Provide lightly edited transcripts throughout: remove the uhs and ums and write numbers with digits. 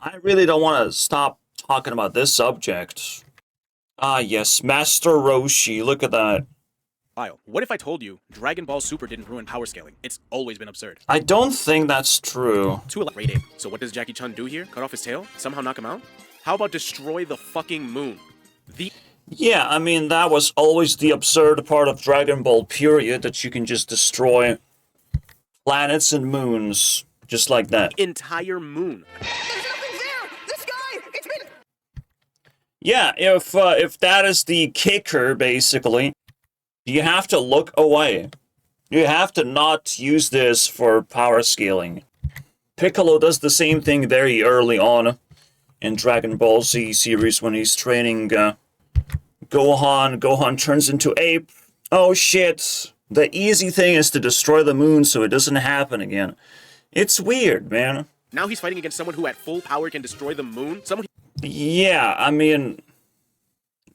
I really don't want to stop talking about this subject. Ah, yes, Master Roshi, look at that. Lyle, what if I told you Dragon Ball Super didn't ruin power scaling? It's always been absurd. I don't think that's true. To a Great Ape. So what does Jackie Chun do here? Cut off his tail? Somehow knock him out? How about destroy the fucking moon? Yeah, I mean, that was always the absurd part of Dragon Ball period, that you can just destroy planets and moons, just like that. Entire moon. There's nothing there! The sky! It's been... Yeah, if that is the kicker, basically, you have to look away. You have to not use this for power scaling. Piccolo does the same thing very early on in Dragon Ball Z series when he's training Gohan. Gohan turns into Ape. Oh shit. The easy thing is to destroy the moon so it doesn't happen again. It's weird, man. Now he's fighting against someone who at full power can destroy the moon? Yeah, I mean,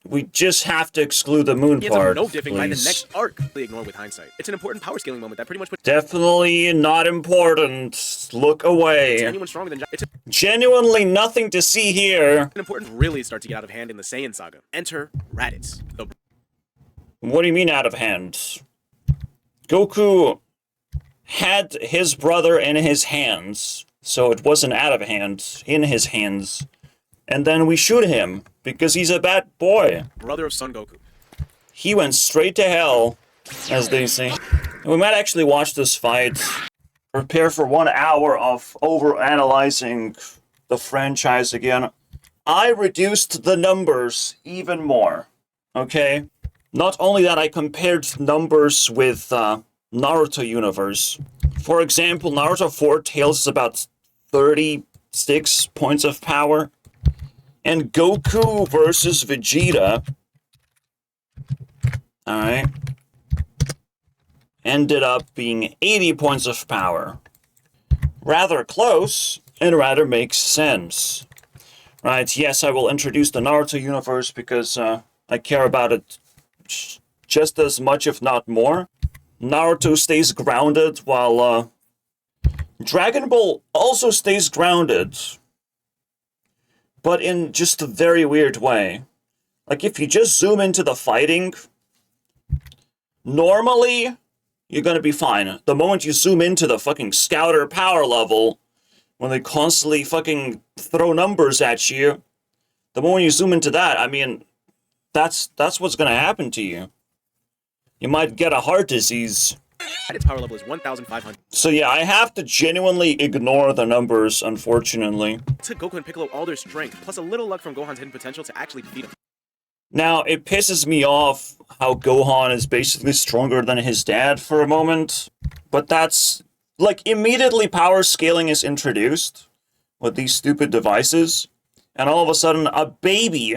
we just have to exclude the moon He part, ends up no dipping by the please. next arc. Ignore with hindsight. It's an important power scaling moment that pretty much puts Definitely not important. Look away. anyone stronger than It's Genuinely nothing to see here. an important really start to get out of hand in the Saiyan saga. Enter Raditz, the What do you mean out of hand? Goku had his brother in his hands, so it wasn't out of hand, in his hands. And then we shoot him, because he's a bad boy. brother of Son Goku. He went straight to hell, as they say. We might actually watch this fight. Prepare for 1 hour of over-analyzing the franchise again. I reduced the numbers even more, okay? Not only that, I compared numbers with Naruto universe. For example, Naruto 4 Tails is about 36 points of power. And Goku versus Vegeta, alright, ended up being 80 points of power. Rather close, and rather makes sense. Right, yes, I will introduce the Naruto universe because I care about it just as much, if not more. Naruto stays grounded, while Dragon Ball also stays grounded, but in just a very weird way. Like, if you just zoom into the fighting, normally, you're gonna be fine. The moment you zoom into the fucking scouter power level, when they constantly fucking throw numbers at you, the moment you zoom into that, I mean, that's what's gonna happen to you. You might get a heart disease. Raditz power level is 1,500. So yeah, I have to genuinely ignore the numbers, unfortunately. It took Goku and Piccolo all their strength, plus a little luck from Gohan's hidden potential to actually defeat him. Now, it pisses me off how Gohan is basically stronger than his dad for a moment. But that's, like, immediately power scaling is introduced with these stupid devices. And all of a sudden, a baby,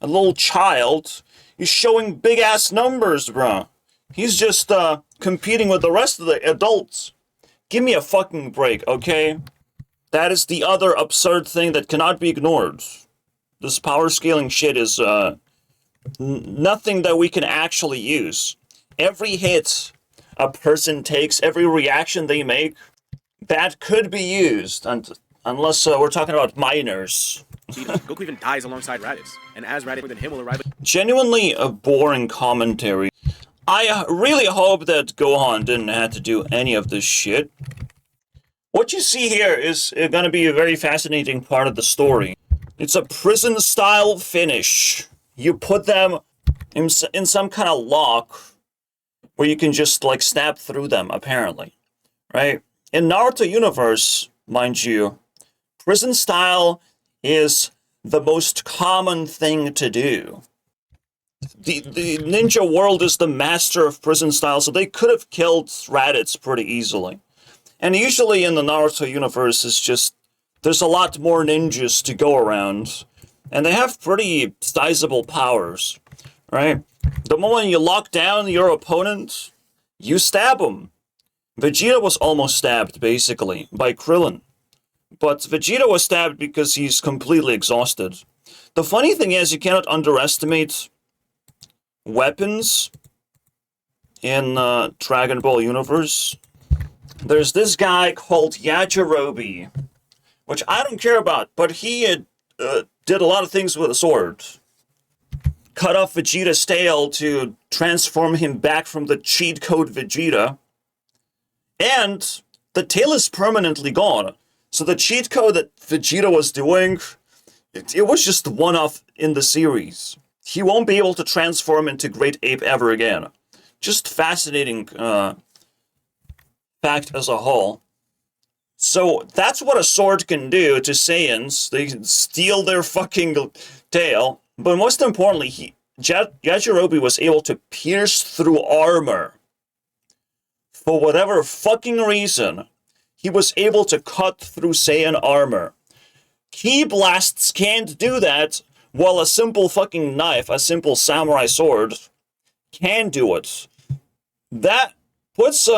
a little child, is showing big-ass numbers, bruh. He's just, competing with the rest of the adults. Give me a fucking break, okay? That is the other absurd thing that cannot be ignored. This power scaling shit is, nothing that we can actually use. Every hit a person takes, every reaction they make, that could be used, and unless we're talking about minors. Goku even dies alongside Raditz, and as Raditz, then him will arrive. Genuinely a boring commentary. I really hope that Gohan didn't have to do any of this shit. What you see here is going to be a very fascinating part of the story. It's a prison-style finish. You put them in some kind of lock where you can just, like, stab through them, apparently. Right? In Naruto universe, mind you, prison-style is the most common thing to do. The ninja world is the master of prison style, so they could have killed Raditz pretty easily. And usually in the Naruto universe, it's just, there's a lot more ninjas to go around. And they have pretty sizable powers, right? The moment you lock down your opponent, you stab him. Vegeta was almost stabbed, basically, by Krillin. But Vegeta was stabbed because he's completely exhausted. The funny thing is, you cannot underestimate weapons in Dragon Ball universe. There's this guy called Yajirobe, which I don't care about, but he did a lot of things with a sword. Cut off Vegeta's tail to transform him back from the cheat code Vegeta. And the tail is permanently gone. So the cheat code that Vegeta was doing, it was just one-off in the series. He won't be able to transform into Great Ape ever again. Just fascinating fact as a whole. So that's what a sword can do to Saiyans. They can steal their fucking tail. But most importantly, Yajirobe was able to pierce through armor. For whatever fucking reason, he was able to cut through Saiyan armor. Ki blasts can't do that, while a simple fucking knife, a simple samurai sword, can do it. That puts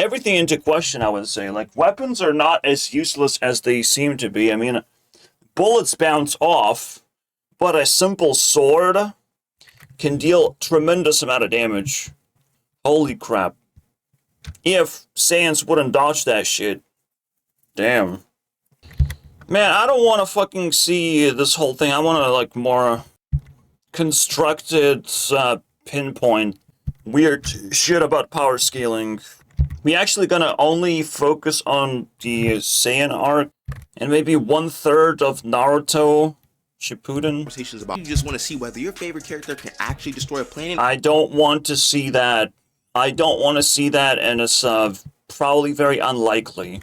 everything into question, I would say. Like, weapons are not as useless as they seem to be. I mean, bullets bounce off, but a simple sword can deal tremendous amount of damage. Holy crap. If Saiyans wouldn't dodge that shit. Damn. Man, I don't want to fucking see this whole thing. I want to, like, more constructed, pinpoint weird shit about power scaling. We actually gonna only focus on the Sayan Arc and maybe 1/3 of Naruto Shippuden. Conversations about you just want to see whether your favorite character can actually destroy a planet. I don't want to see that. I don't want to see that, and it's probably very unlikely.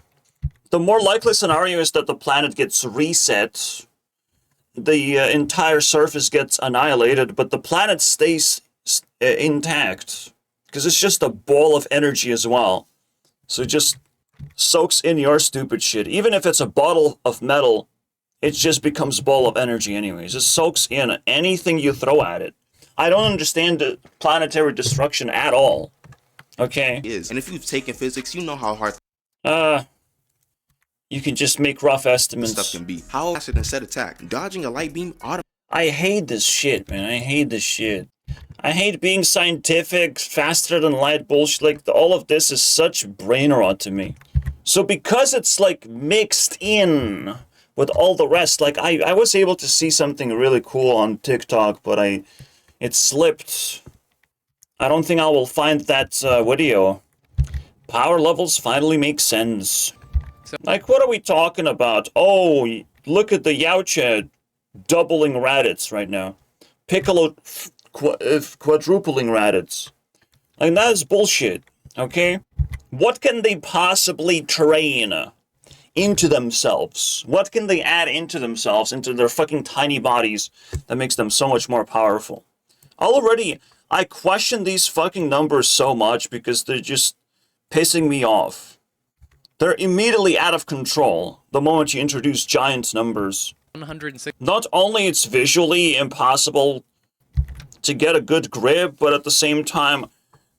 The more likely scenario is that the planet gets reset, the entire surface gets annihilated, but the planet stays intact, because it's just a ball of energy as well. So it just soaks in your stupid shit. Even if it's a bottle of metal, it just becomes a ball of energy anyways. It soaks in anything you throw at it. I don't understand the planetary destruction at all. Okay? And if you've taken physics, you know how hard you can just make rough estimates. stuff can be. How fast and set attack, dodging a light beam automatically. I hate this shit, man. I hate this shit. I hate being scientific, faster than light bullshit. Like, all of this is such brain rot to me. So because it's, like, mixed in with all the rest, like, I was able to see something really cool on TikTok, but it slipped. I don't think I will find that video. Power levels finally make sense. Like, what are we talking about? Oh, look at the Yaocha doubling Raditz right now. Piccolo quadrupling Raditz. Like, that is bullshit, okay? What can they possibly train into themselves? What can they add into themselves, into their fucking tiny bodies, that makes them so much more powerful? Already, I question these fucking numbers so much because they're just pissing me off. They're immediately out of control the moment you introduce giant numbers. 106. Not only it's visually impossible to get a good grip, but at the same time,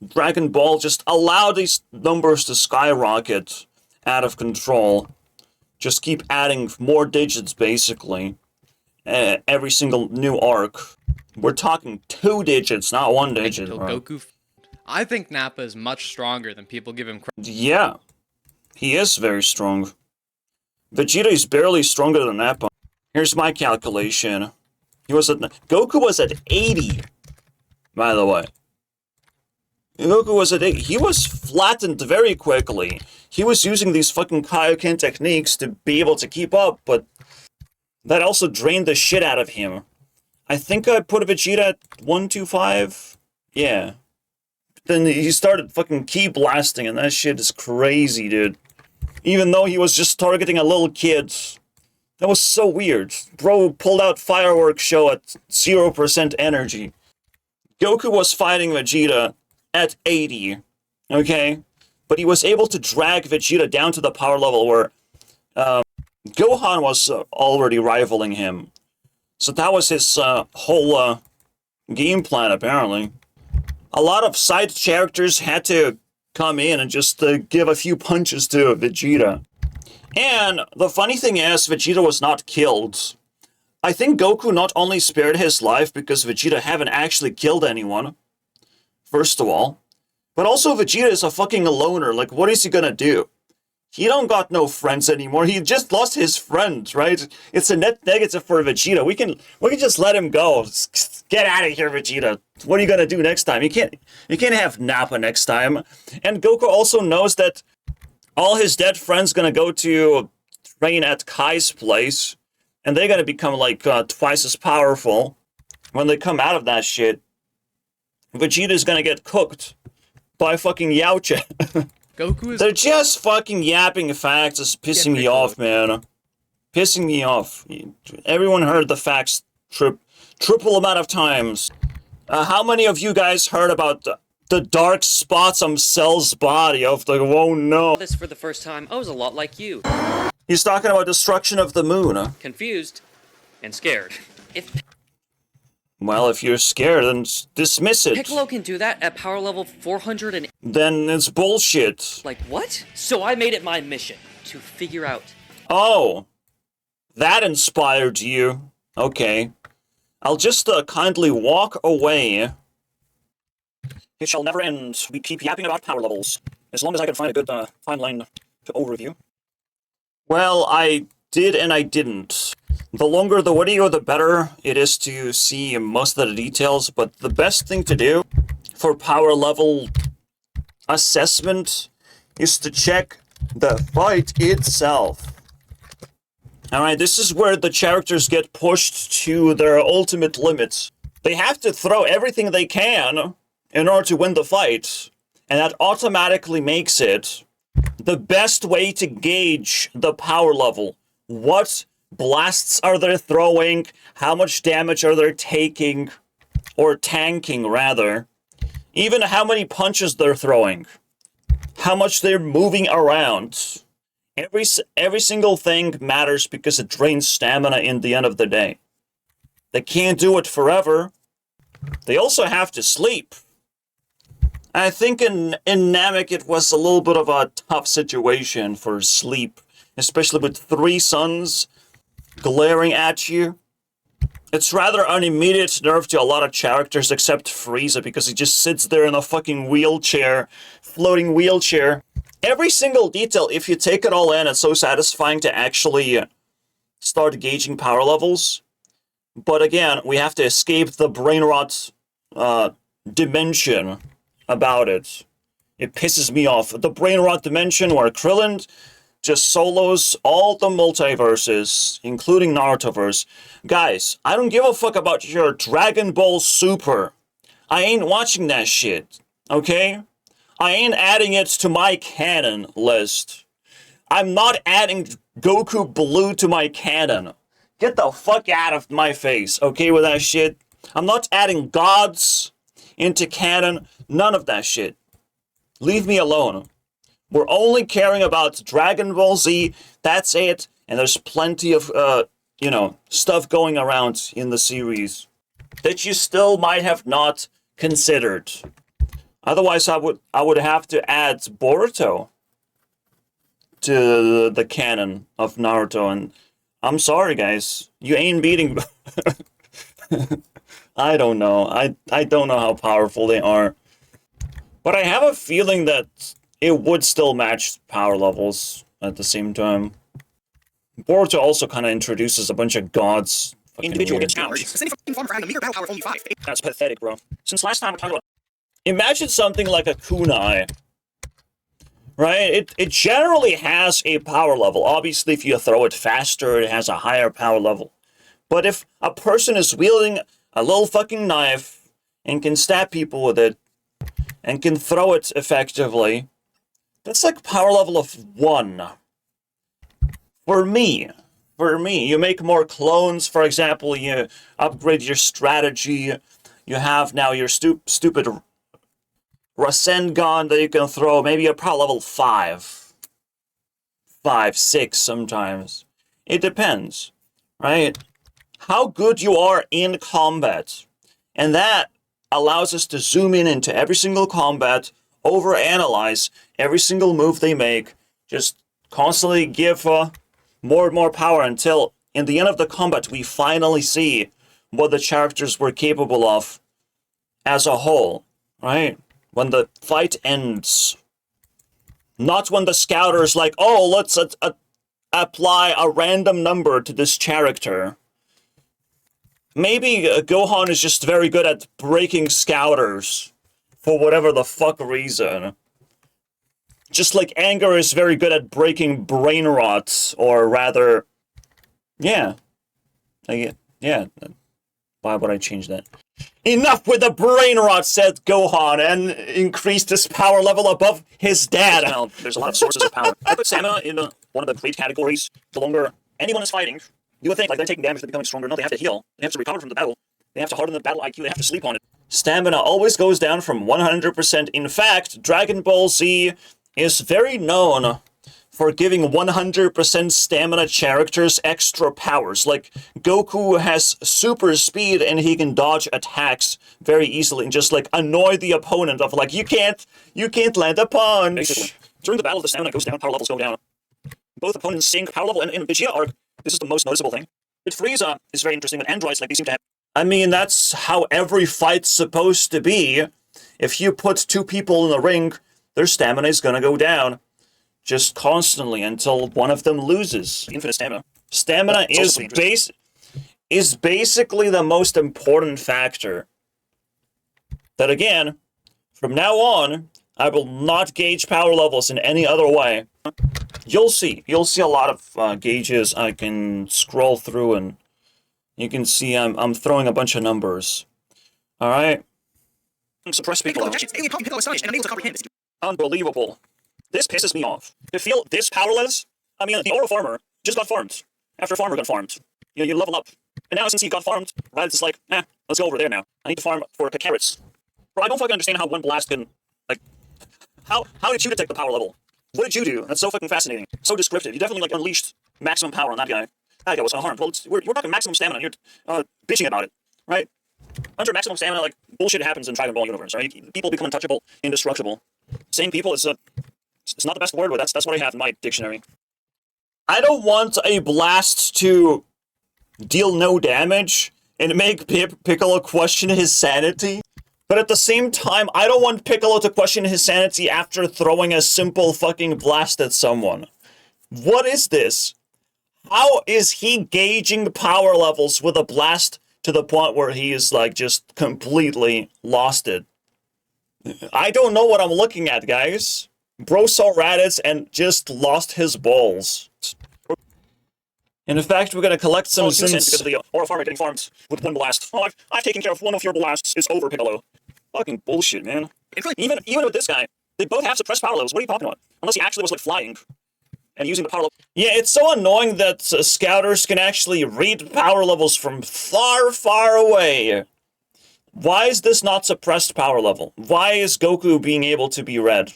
Dragon Ball just allowed these numbers to skyrocket out of control. Just keep adding more digits, basically. Every single new arc. We're talking 2 digits, not 1 digit. Bro. Goku. I think Napa is much stronger than people give him credit. Yeah, he is very strong. Vegeta is barely stronger than Napa. Here's my calculation. Goku was at 80, by the way. Goku was at 80. He was flattened very quickly. He was using these fucking Kaioken techniques to be able to keep up, but that also drained the shit out of him. I think I put Vegeta at 125. Yeah. Then he started fucking ki blasting, and that shit is crazy, dude. Even though he was just targeting a little kid. That was so weird. Bro pulled out fireworks show at 0% energy. Goku was fighting Vegeta at 80, okay? But he was able to drag Vegeta down to the power level where Gohan was already rivaling him. So that was his whole game plan, apparently. A lot of side characters had to come in and just give a few punches to Vegeta. And the funny thing is, Vegeta was not killed. I think Goku not only spared his life because Vegeta haven't actually killed anyone, first of all, but also Vegeta is a fucking loner. Like, what is he gonna do? He don't got no friends anymore. He just lost his friend, right? It's a net negative for Vegeta. We can just let him go. Get out of here, Vegeta. What are you gonna do next time? You can't have Napa next time. And Goku also knows that all his dead friends gonna go to train at Kai's place, and they're gonna become like twice as powerful when they come out of that shit. Vegeta's gonna get cooked by fucking Yaocha. Goku is They're just fucking yapping facts. It's pissing me off, man. Pissing me off. Everyone heard the facts triple amount of times. How many of you guys heard about the dark spots on Cell's body of the, oh no. This for the first time, I was a lot like you. He's talking about destruction of the moon. Confused and scared. If Well, if you're scared, then dismiss it. Piccolo can do that at power level 400 and... Then it's bullshit. Like, what? So I made it my mission to figure out... Oh. That inspired you. Okay. I'll just kindly walk away. It shall never end. We keep yapping about power levels. As long as I can find a good timeline to overview. Well, I did and I didn't. The longer the video, the better it is to see most of the details, but the best thing to do for power level assessment is to check the fight itself. Alright, this is where the characters get pushed to their ultimate limits. They have to throw everything they can in order to win the fight, and that automatically makes it the best way to gauge the power level. What blasts are they throwing? How much damage are they taking? Or tanking, rather. Even how many punches they're throwing. How much they're moving around. Every single thing matters because it drains stamina in the end of the day. They can't do it forever. They also have to sleep. I think in Namek it was a little bit of a tough situation for sleep. Especially with 3 suns glaring at you. It's rather an immediate nerf to a lot of characters except Frieza because he just sits there in a fucking wheelchair, floating wheelchair. Every single detail, if you take it all in, it's so satisfying to actually start gauging power levels. But again, we have to escape the brain rot dimension about it. It pisses me off. The brain rot dimension where Krillin just solos all the multiverses, including Narutoverse. Guys, I don't give a fuck about your Dragon Ball Super. I ain't watching that shit, okay? I ain't adding it to my canon list. I'm not adding Goku Blue to my canon. Get the fuck out of my face, okay, with that shit? I'm not adding gods into canon. None of that shit. Leave me alone. We're only caring about Dragon Ball Z, that's it, and there's plenty of, stuff going around in the series that you still might have not considered. Otherwise, I would have to add Boruto to the canon of Naruto, and I'm sorry, guys, you ain't beating... I don't know. I don't know how powerful they are. But I have a feeling that it would still match power levels at the same time. Boruto also kind of introduces a bunch of gods. Individual gets challenged. That's pathetic, bro. Since last time we talked about... Imagine something like a kunai. Right? It generally has a power level. Obviously, if you throw it faster, it has a higher power level. But if a person is wielding a little fucking knife and can stab people with it, and can throw it effectively, that's like power level of 1. For me, you make more clones, for example, you upgrade your strategy, you have now your stupid Rasengan that you can throw, maybe a power level 5. 5, 6 sometimes. It depends, right? How good you are in combat. And that allows us to zoom in into every single combat, overanalyze every single move they make, just constantly give more and more power until, in the end of the combat, we finally see what the characters were capable of as a whole, right? When the fight ends. Not when the scouter is like, oh, let's apply a random number to this character. Maybe Gohan is just very good at breaking scouters for whatever the fuck reason. Just like Anger is very good at breaking brain rots, or rather, yeah. Yeah. Why would I change that? Enough with the brain rot, said Gohan, and increased his power level above his dad. Now, there's a lot of sources of power. I put stamina in one of the great categories. The longer anyone is fighting, you would think, like, they're taking damage, they're becoming stronger. No, they have to heal. They have to recover from the battle. They have to harden the battle IQ. They have to sleep on it. Stamina always goes down from 100%. In fact, Dragon Ball Z is very known for giving 100% stamina characters extra powers. Like, Goku has super speed and he can dodge attacks very easily and just, like, annoy the opponent of, like, you can't land a punch. Basically, during the battle, the stamina goes down, power levels go down. Both opponents sink power level, and in Vegeta arc, this is the most noticeable thing. With Frieza, is very interesting, but androids, like, they seem to have... I mean, that's how every fight's supposed to be. If you put two people in the ring, their stamina is gonna go down. Just constantly until one of them loses. Infinite stamina. Stamina is basically the most important factor. That again, from now on, I will not gauge power levels in any other way. You'll see a lot of gauges. I can scroll through and you can see I'm throwing a bunch of numbers. All right. Suppress Piccolo. Unbelievable. This pisses me off. To feel this powerless, I mean, the Oro Farmer just got farmed. After Farmer got farmed. You level up. And now since he got farmed, Raditz is like, let's go over there now. I need to farm for carrots. Bro, I don't fucking understand how one blast can, like, how did you detect the power level? What did you do? That's so fucking fascinating. So descriptive. You definitely, like, unleashed maximum power on that guy. That guy was unharmed. Well, we're talking maximum stamina, and you're bitching about it, right? Under maximum stamina, like, bullshit happens in Dragon Ball universe, right? People become untouchable, indestructible. Same people, it's not the best word, but that's what I have in my dictionary. I don't want a blast to deal no damage and make Piccolo question his sanity. But at the same time, I don't want Piccolo to question his sanity after throwing a simple fucking blast at someone. What is this? How is he gauging power levels with a blast to the point where he is, like, just completely lost it? I don't know what I'm looking at, guys. Bro saw Raditz and just lost his balls. And in fact, we're gonna collect some since because of the Oro Farmer getting farmed with one blast. Oh, I've taken care of one of your blasts. It's over, Piccolo. Fucking bullshit, man. Even with this guy, they both have suppressed power levels. What are you talking about? Unless he actually was, like, flying and using the power level. Yeah, it's so annoying that scouters can actually read power levels from far, far away. Why is this not suppressed power level? Why is Goku being able to be read?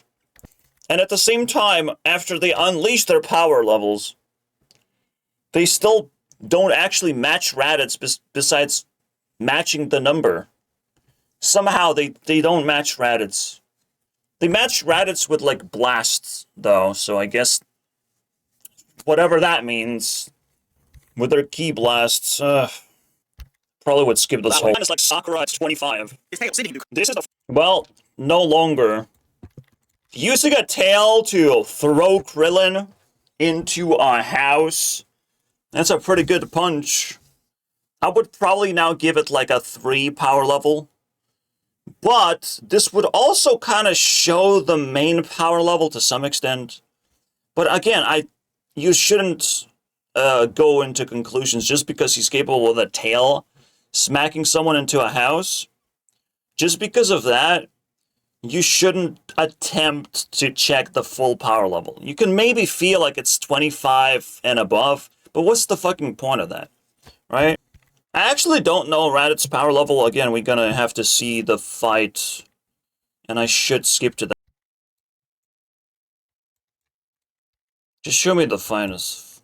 And at the same time, after they unleash their power levels, they still don't actually match Raditz besides matching the number. Somehow they don't match Raditz. They match Raditz with, like, blasts, though, so I guess whatever that means, with their ki blasts, probably would skip this whole... It's like Sakura at 25. This is well, no longer. Using a tail to throw Krillin into a house, that's a pretty good punch. I would probably now give it like a 3 power level. But this would also kind of show the main power level to some extent. But again, you shouldn't go into conclusions just because he's capable with a tail smacking someone into a house. Just because of that, you shouldn't attempt to check the full power level. You can maybe feel like it's 25 and above, but what's the fucking point of that, right? I actually don't know Raditz's power level. Again, we're gonna have to see the fight, and I should skip to that. Just show me the finest.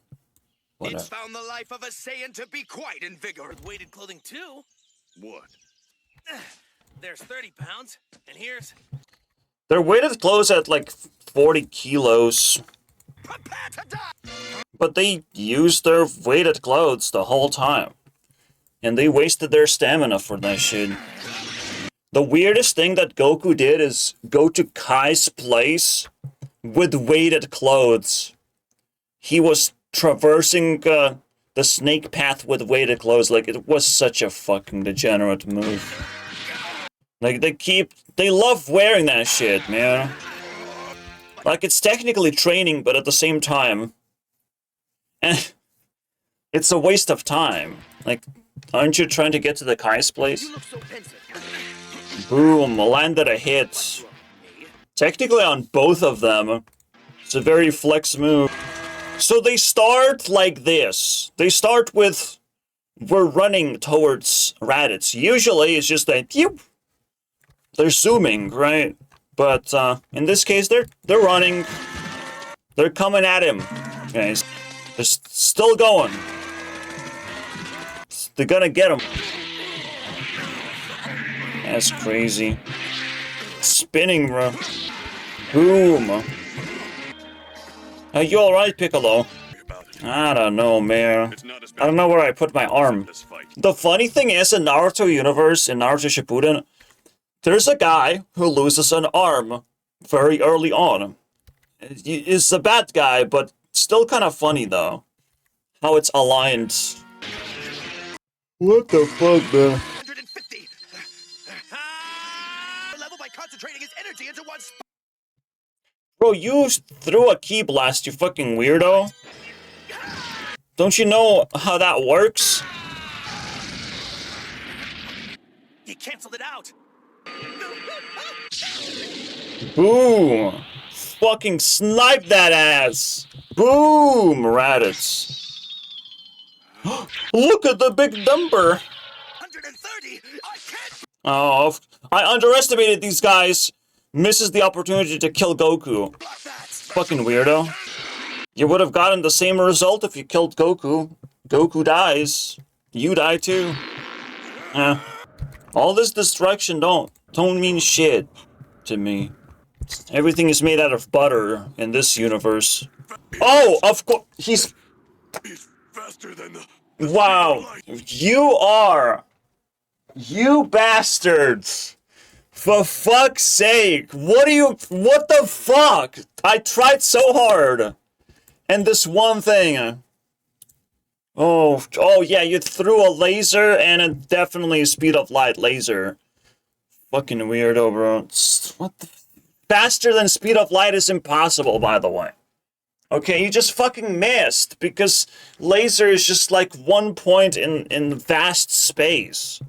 Whatever. It's found the life of a Saiyan to be quite invigorating. Weighted clothing too. What? There's 30 pounds, and here's... Their weighted clothes at like 40 kilos. Prepare to die! But they used their weighted clothes the whole time. And they wasted their stamina for that shit. The weirdest thing that Goku did is go to Kai's place with weighted clothes. He was traversing the snake path with weighted clothes. Like, it was such a fucking degenerate move. Like, they love wearing that shit, man. Like, it's technically training, but at the same time, it's a waste of time. Like, aren't you trying to get to the Kai's place? You look so pensive. Boom, landed a hit. Technically on both of them. It's a very flex move. So they start like this. They start with, we're running towards Raditz. Usually it's just that, they're zooming, right? But in this case, they're running. They're coming at him. Guys, they're still going. They're gonna get him. That's crazy. Spinning, bro. Boom. Are you alright, Piccolo? I don't know, man. I don't know where I put my arm. The funny thing is, in Naruto universe, in Naruto Shippuden, there's a guy who loses an arm very early on. He's a bad guy, but still kind of funny, though. How it's aligned. What the fuck, man? 150. Level by concentrating his energy into one spot. Bro, you threw a ki blast, you fucking weirdo. Don't you know how that works? He canceled it out. Boom! Fucking snipe that ass! Boom! Raditz. Look at the big number! 130. I can't. Oh, I underestimated these guys. Misses the opportunity to kill Goku. Block that. Fucking weirdo. You would have gotten the same result if you killed Goku. Goku dies. You die too. All this destruction don't mean shit to me. Everything is made out of butter in this universe. Oh, of course, he's Faster than the. wow. You bastards. For fuck's sake, what the fuck? I tried so hard. And this one thing. Oh yeah, you threw a laser and a definitely speed of light laser. Fucking weirdo, bro. What the? Faster than speed of light is impossible, by the way. Okay, you just fucking missed because laser is just like 1 point in vast space.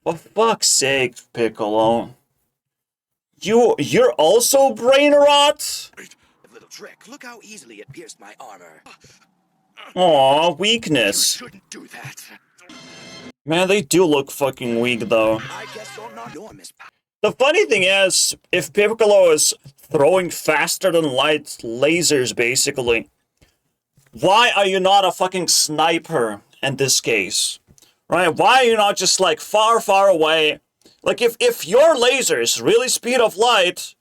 For fuck's sake, Piccolo. You're also brain rot? Little trick. Look how easily it pierced my armor. Aw, You weakness. shouldn't do that. Man, they do look fucking weak, though. I guess you're not enormous. The funny thing is, if Piccolo is throwing faster than light lasers, basically, why are you not a fucking sniper in this case? Right? Why are you not just, like, far, far away? Like, if your laser is really speed of light,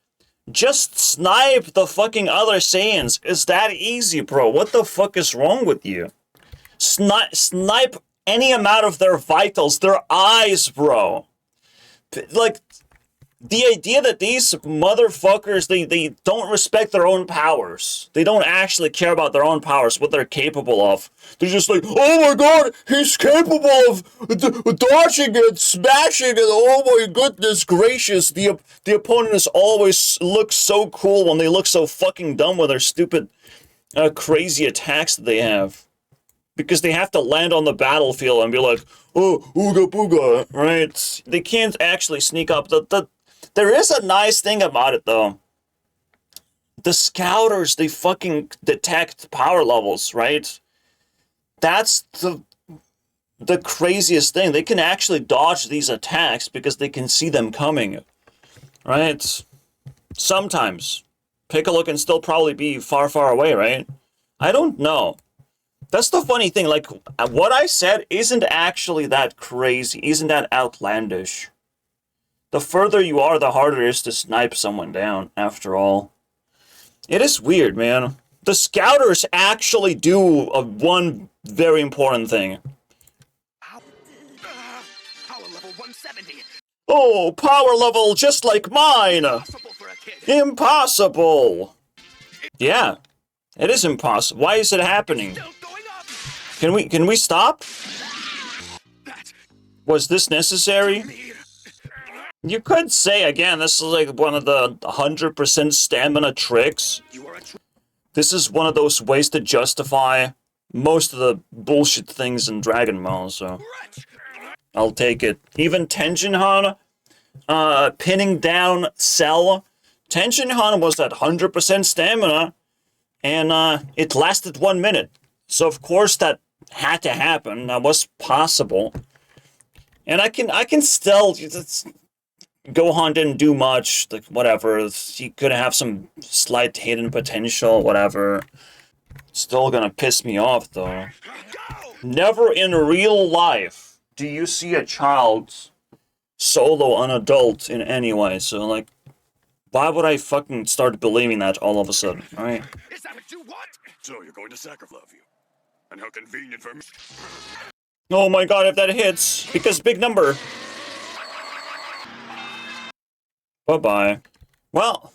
just snipe the fucking other Saiyans. It's that easy, bro. What the fuck is wrong with you? Snipe any amount of their vitals, their eyes, bro. Like, the idea that these motherfuckers, they don't respect their own powers. They don't actually care about their own powers, what they're capable of. They're just like, oh my god, he's capable of dodging and smashing and oh my goodness gracious. The opponent is always looks so cool when they look so fucking dumb with their stupid, crazy attacks that they have. Because they have to land on the battlefield and be like, oh, ooga booga, right? They can't actually sneak up. There is a nice thing about it, though. The scouters, they fucking detect power levels, right? That's the craziest thing. They can actually dodge these attacks because they can see them coming, right? Sometimes. Piccolo can still probably be far, far away, right? I don't know. That's the funny thing. Like, what I said isn't actually that crazy, isn't that outlandish. The further you are, the harder it is to snipe someone down, after all. It is weird, man. The scouters actually do one very important thing. Power level 170. Oh, power level just like mine! Possible for a kid. Impossible! Yeah, it is impossible. Why is it happening? Still going up. Can we stop? That Was this necessary? me. You could say, again, this is like one of the 100% stamina tricks. You are a true This is one of those ways to justify most of the bullshit things in Dragon Ball, so wretch. I'll take it. Even Tenshinhan, pinning down Cell. Tenshinhan was at 100% stamina, and it lasted 1 minute. So of course that had to happen. That was possible. And I can still... Gohan didn't do much, like, whatever. He could have some slight hidden potential, whatever. Still gonna piss me off, though. Never in real life do you see a child solo an adult in any way, so, like, why would I fucking start believing that all of a sudden, alright? Is that what you want? So you're going to sacrifice you. And how convenient for me. Oh my god, if that hits, because big number. Bye-bye. Well,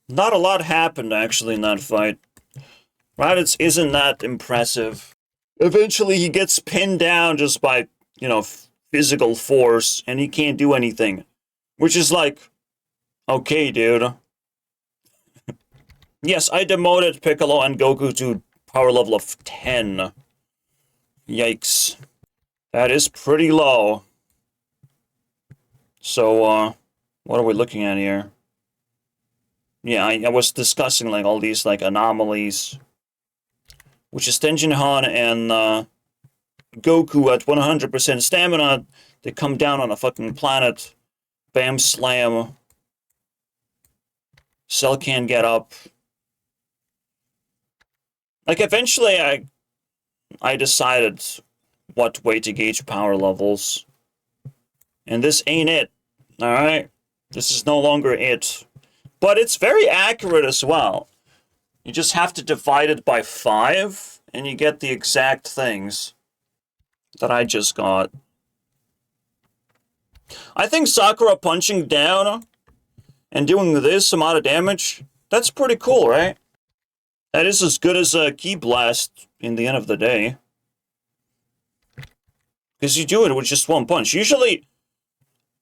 not a lot happened, actually, in that fight. Raditz isn't that impressive. Eventually, he gets pinned down just by, you know, physical force, and he can't do anything. Which is like, okay, dude. Yes, I demoted Piccolo and Goku to power level of 10. Yikes. That is pretty low. So, what are we looking at here? Yeah, I was discussing, like, all these, like, anomalies. Which is Tenshinhan and, Goku at 100% stamina. They come down on a fucking planet. Bam, slam. Cell can't get up. Like, eventually I decided what way to gauge power levels. And this ain't it. Alright? This is no longer it. But it's very accurate as well. You just have to divide it by 5, and you get the exact things that I just got. I think Sakura punching down and doing this amount of damage, that's pretty cool, right? That is as good as a Ki Blast in the end of the day. Because you do it with just one punch. Usually,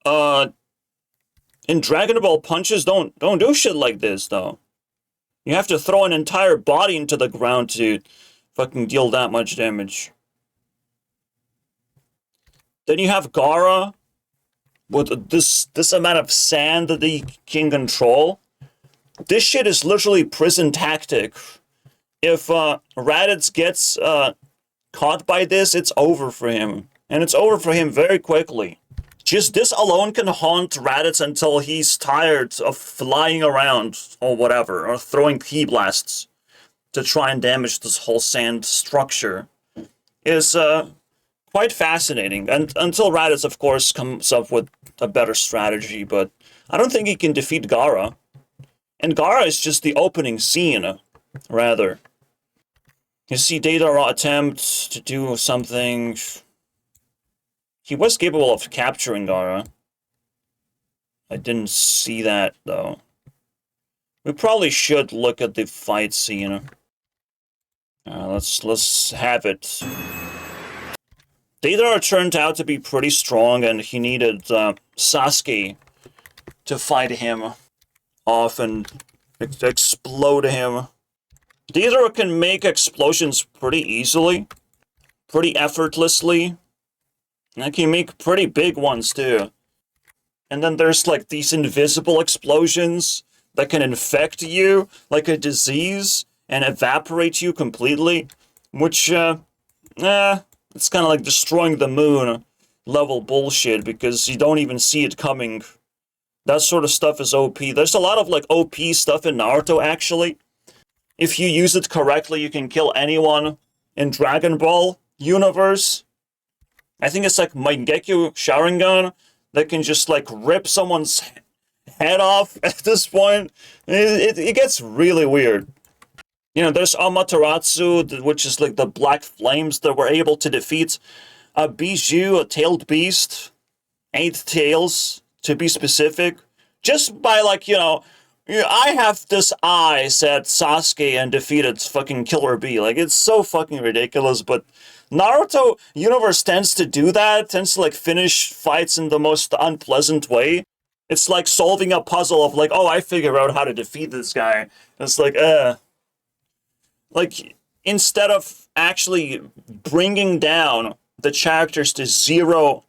in Dragon Ball, punches don't do shit like this, though. You have to throw an entire body into the ground to fucking deal that much damage. Then you have Gaara with this amount of sand that he can control. This shit is literally prison tactic. If Raditz gets caught by this, it's over for him. And it's over for him very quickly. Just this alone can haunt Raditz until he's tired of flying around or whatever, or throwing Ki Blasts to try and damage this whole sand structure. Is quite fascinating. And until Raditz, of course, comes up with a better strategy, but I don't think he can defeat Gaara. And Gaara is just the opening scene, rather. You see Deidara attempt to do something. He was capable of capturing Gaara. I didn't see that, though. We probably should look at the fight scene. Let's have it. Deidara turned out to be pretty strong, and he needed Sasuke to fight him off and explode him. Deidara can make explosions pretty easily, pretty effortlessly. And I can make pretty big ones, too. And then there's, like, these invisible explosions that can infect you like a disease and evaporate you completely. Which, it's kind of like destroying the moon level bullshit because you don't even see it coming. That sort of stuff is OP. There's a lot of, like, OP stuff in Naruto, actually. If you use it correctly, you can kill anyone in Dragon Ball universe. I think it's like Mangekyo Sharingan that can just, like, rip someone's head off at this point. It gets really weird. You know, there's Amaterasu, which is, like, the black flames that were able to defeat a Bijou, a tailed beast. 8 tails, to be specific. Just by, like, you know, Yeah, I have this eye, said Sasuke and defeated fucking Killer Bee. Like, it's so fucking ridiculous, but Naruto universe tends to do that, tends to, like, finish fights in the most unpleasant way. It's like solving a puzzle of, like, oh, I figure out how to defeat this guy. And it's like, Like, instead of actually bringing down the characters to zero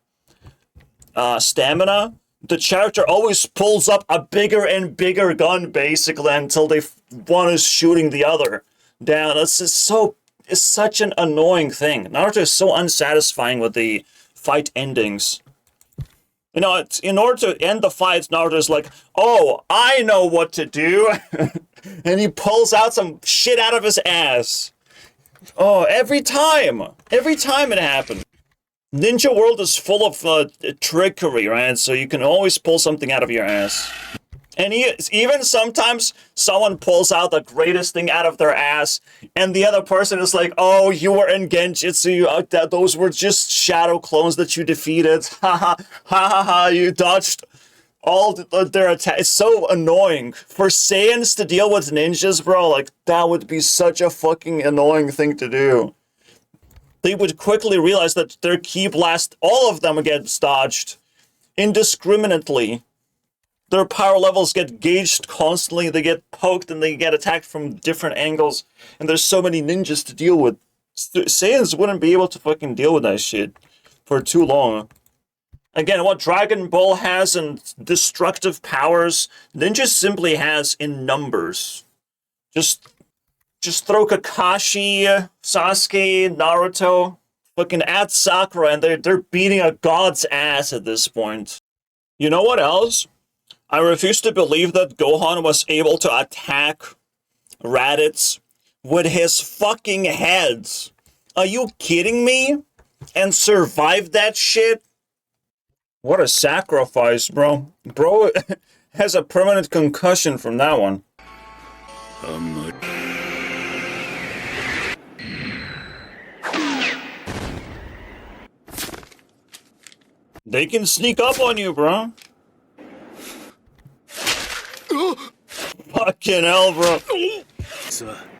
stamina, the character always pulls up a bigger and bigger gun, basically, until one is shooting the other down. It's such an annoying thing. Naruto is so unsatisfying with the fight endings. You know, in order to end the fight, Naruto's like, oh, I know what to do. And he pulls out some shit out of his ass. Oh, every time it happens. Ninja world is full of trickery, right? So you can always pull something out of your ass. And even sometimes someone pulls out the greatest thing out of their ass, and the other person is like, oh, you were in Genjutsu, those were just shadow clones that you defeated. Ha ha ha ha, you dodged all their attacks. It's so annoying. For Saiyans to deal with ninjas, bro, like, that would be such a fucking annoying thing to do. They would quickly realize that their ki blast, all of them get dodged indiscriminately. Their power levels get gauged constantly, they get poked, and they get attacked from different angles, and there's so many ninjas to deal with. Saiyans wouldn't be able to fucking deal with that shit for too long. Again, what Dragon Ball has in destructive powers, Ninja simply has in numbers. Just throw Kakashi, Sasuke, Naruto, fucking add Sakura, and they're beating a god's ass at this point. You know what else? I refuse to believe that Gohan was able to attack Raditz with his fucking head. Are you kidding me? And survive that shit? What a sacrifice, bro. Bro has a permanent concussion from that one. They can sneak up on you, bro. Fucking hell, bro.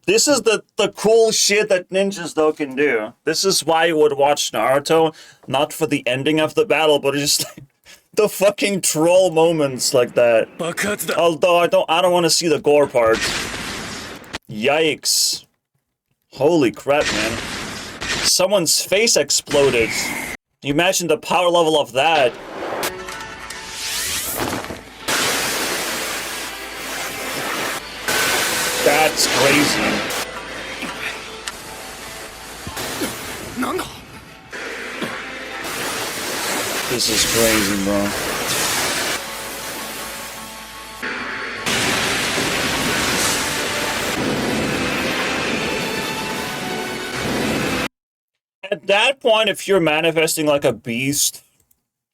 This is the cool shit that ninjas, though, can do. This is why you would watch Naruto, not for the ending of the battle, but just like the fucking troll moments like that. Although I don't want to see the gore part. Yikes. Holy crap, man. Someone's face exploded. You imagine the power level of that. That's crazy. This is crazy, bro. At that point, if you're manifesting like a beast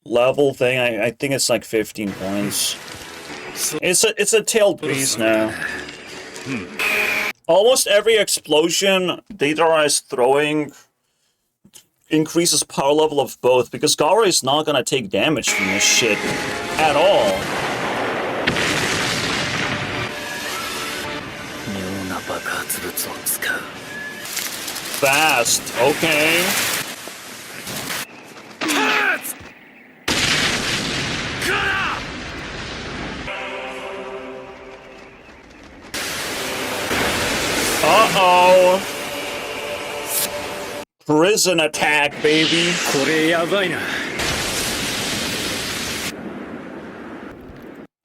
level thing, I think it's like 15 points. It's a tailed beast now. Almost every explosion Deidara is throwing increases power level of both, because Gaara is not gonna take damage from this shit at all. Fast, okay. Uh-oh. Prison attack, baby.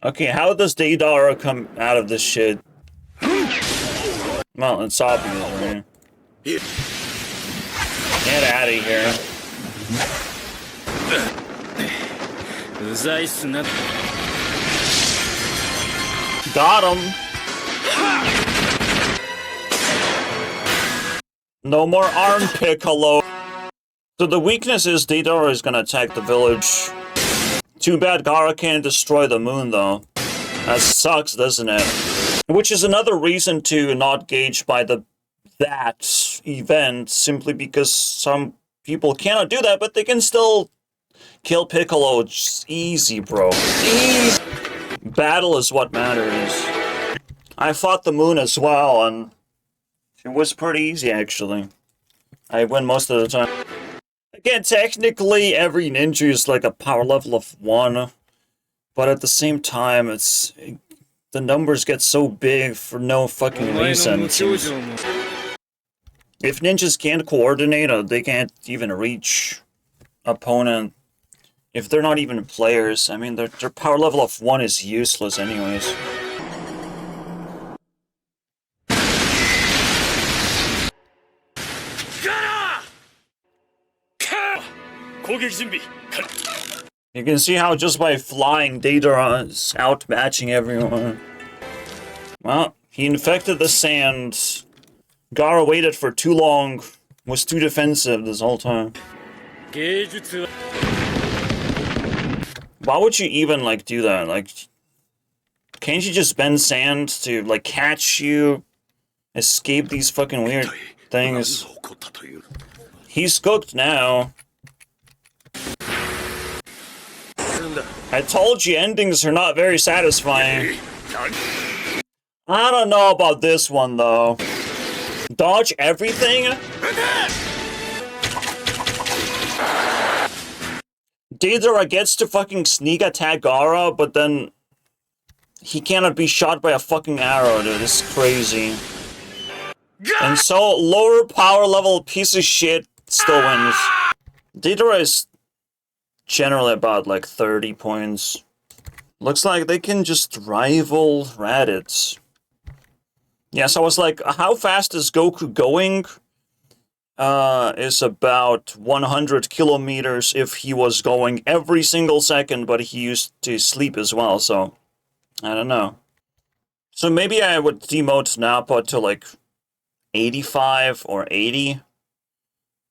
Okay, how does Deidara come out of this shit? Well, it's obvious, right? Get out of here. Got him. No more arm Piccolo. So the weakness is Deidara is gonna attack the village. Too bad Gaara can't destroy the moon, though. That sucks, doesn't it? Which is another reason to not gauge by that event, simply because some people cannot do that, but they can still kill Piccolo. Just easy, bro. Easy. Battle is what matters. I fought the moon as well, and it was pretty easy, actually. I win most of the time. Again, technically, every ninja is like a power level of 1, but at the same time, the numbers get so big for no fucking reason. If ninjas can't coordinate, they can't even reach opponent. If they're not even players, I mean, their power level of 1 is useless anyways. You can see how just by flying, Deidara is outmatching everyone. Well, he infected the sand. Gaara waited for too long, was too defensive this whole time. Why would you even, like, do that? Like, can't you just bend sand to, like, catch you, escape these fucking weird things? He's cooked now. I told you endings are not very satisfying. I don't know about this one, though. Dodge everything? Deidara gets to fucking sneak attack Gaara, but then he cannot be shot by a fucking arrow, dude. This is crazy. And so, lower power level piece of shit still wins. Deidara is generally about like 30 points. Looks like they can just rival Raditz. Yes, I was like, how fast is Goku going? Is about 100 kilometers if he was going every single second, but he used to sleep as well, so I don't know. So maybe I would demote Napa to like 85 or 80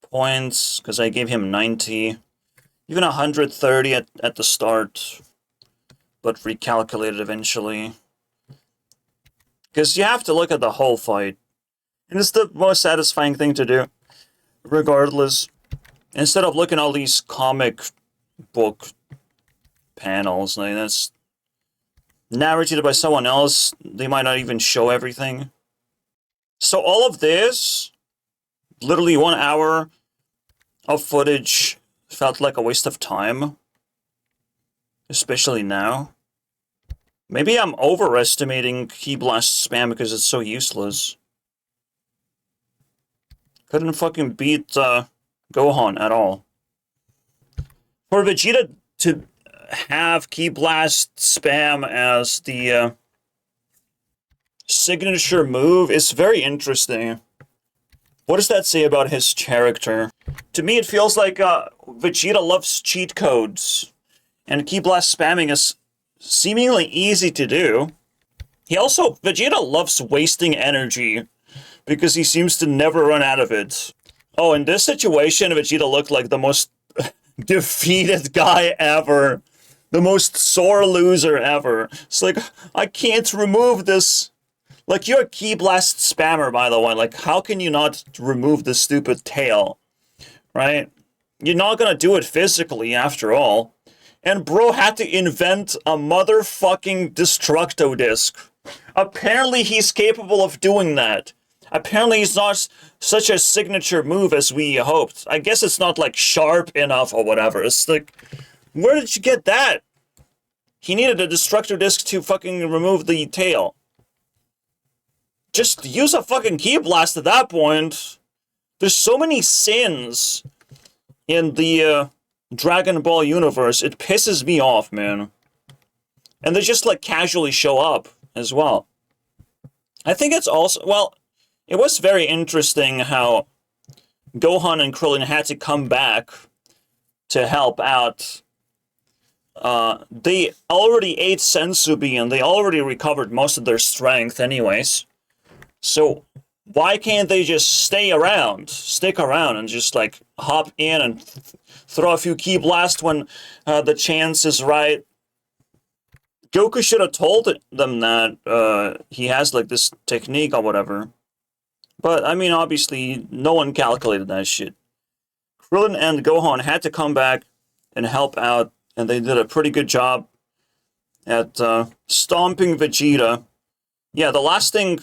points, because I gave him 90. Even 130 at the start, but recalculated eventually. Because you have to look at the whole fight. And it's the most satisfying thing to do, regardless. Instead of looking at all these comic book panels, like that's narrated by someone else, they might not even show everything. So all of this, literally 1 hour of footage, felt like a waste of time. Especially now. Maybe I'm overestimating Ki Blast spam because it's so useless. Couldn't fucking beat Gohan at all. For Vegeta to have Ki Blast spam as the signature move is very interesting. What does that say about his character? To me, it feels like Vegeta loves cheat codes, and Ki Blast spamming is seemingly easy to do. Vegeta loves wasting energy, because he seems to never run out of it. Oh, in this situation, Vegeta looked like the most defeated guy ever. The most sore loser ever. It's like, I can't remove this. Like, you're a Ki Blast spammer, by the way. Like, how can you not remove this stupid tail? Right? You're not gonna do it physically, after all. And bro had to invent a motherfucking Destructo disc. Apparently he's capable of doing that. Apparently he's not such a signature move as we hoped. I guess it's not, like, sharp enough or whatever. It's like, where did you get that? He needed a Destructo disc to fucking remove the tail. Just use a fucking Ki Blast at that point. There's so many sins in the Dragon Ball universe. It pisses me off, man. And they just, like, casually show up as well. I think it's also, well, it was very interesting how Gohan and Krillin had to come back to help out. They already ate Sensubi and they already recovered most of their strength anyways. So why can't they just stick around and just, like, hop in and throw a few Ki Blast when the chance is right? Goku should have told them that he has, like, this technique or whatever. But, I mean, obviously, no one calculated that shit. Krillin and Gohan had to come back and help out, and they did a pretty good job at stomping Vegeta Yeah, the last thing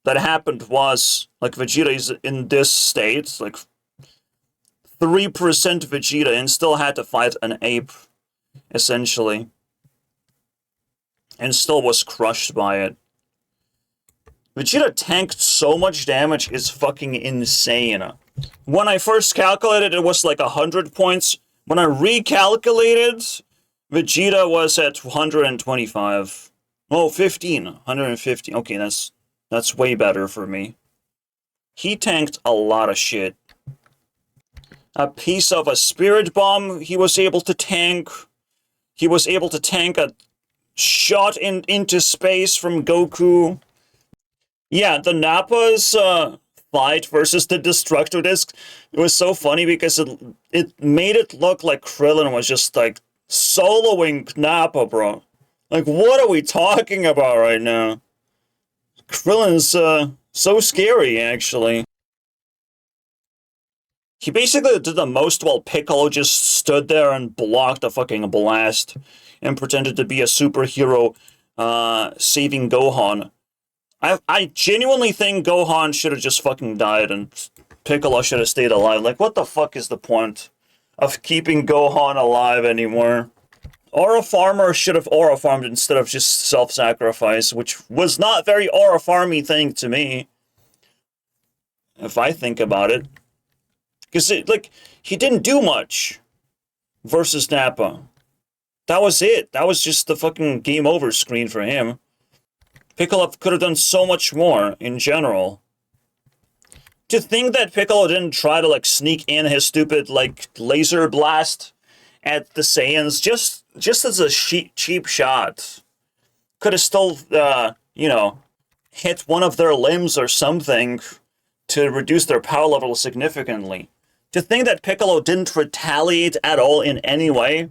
that happened was, like, Vegeta is in this state, like, 3% Vegeta, and still had to fight an ape, essentially. And still was crushed by it. Vegeta tanked so much damage, it's fucking insane. When I first calculated, it was like 100 points. When I recalculated, Vegeta was at 125. Oh, 15. 150. Okay, that's way better for me. He tanked a lot of shit. A piece of a spirit bomb he was able to tank. He was able to tank a shot into space from Goku. Yeah, the Nappa's fight versus the Destructo Disc, it was so funny because it made it look like Krillin was just, like, soloing Nappa, bro. Like, what are we talking about right now? Krillin's so scary, actually. He basically did the most while Piccolo just stood there and blocked a fucking blast and pretended to be a superhero saving Gohan. I genuinely think Gohan should have just fucking died and Piccolo should have stayed alive. Like, what the fuck is the point of keeping Gohan alive anymore? Aura Farmer should have Aura Farmed instead of just self-sacrifice, which was not very Aura Farmy thing to me, if I think about it. Because, like, he didn't do much versus Nappa. That was it. That was just the fucking game over screen for him. Piccolo could have done so much more in general. To think that Piccolo didn't try to, like, sneak in his stupid, like, laser blast at the Saiyans just as a cheap shot. Could have still, you know, hit one of their limbs or something to reduce their power level significantly. To think that Piccolo didn't retaliate at all in any way,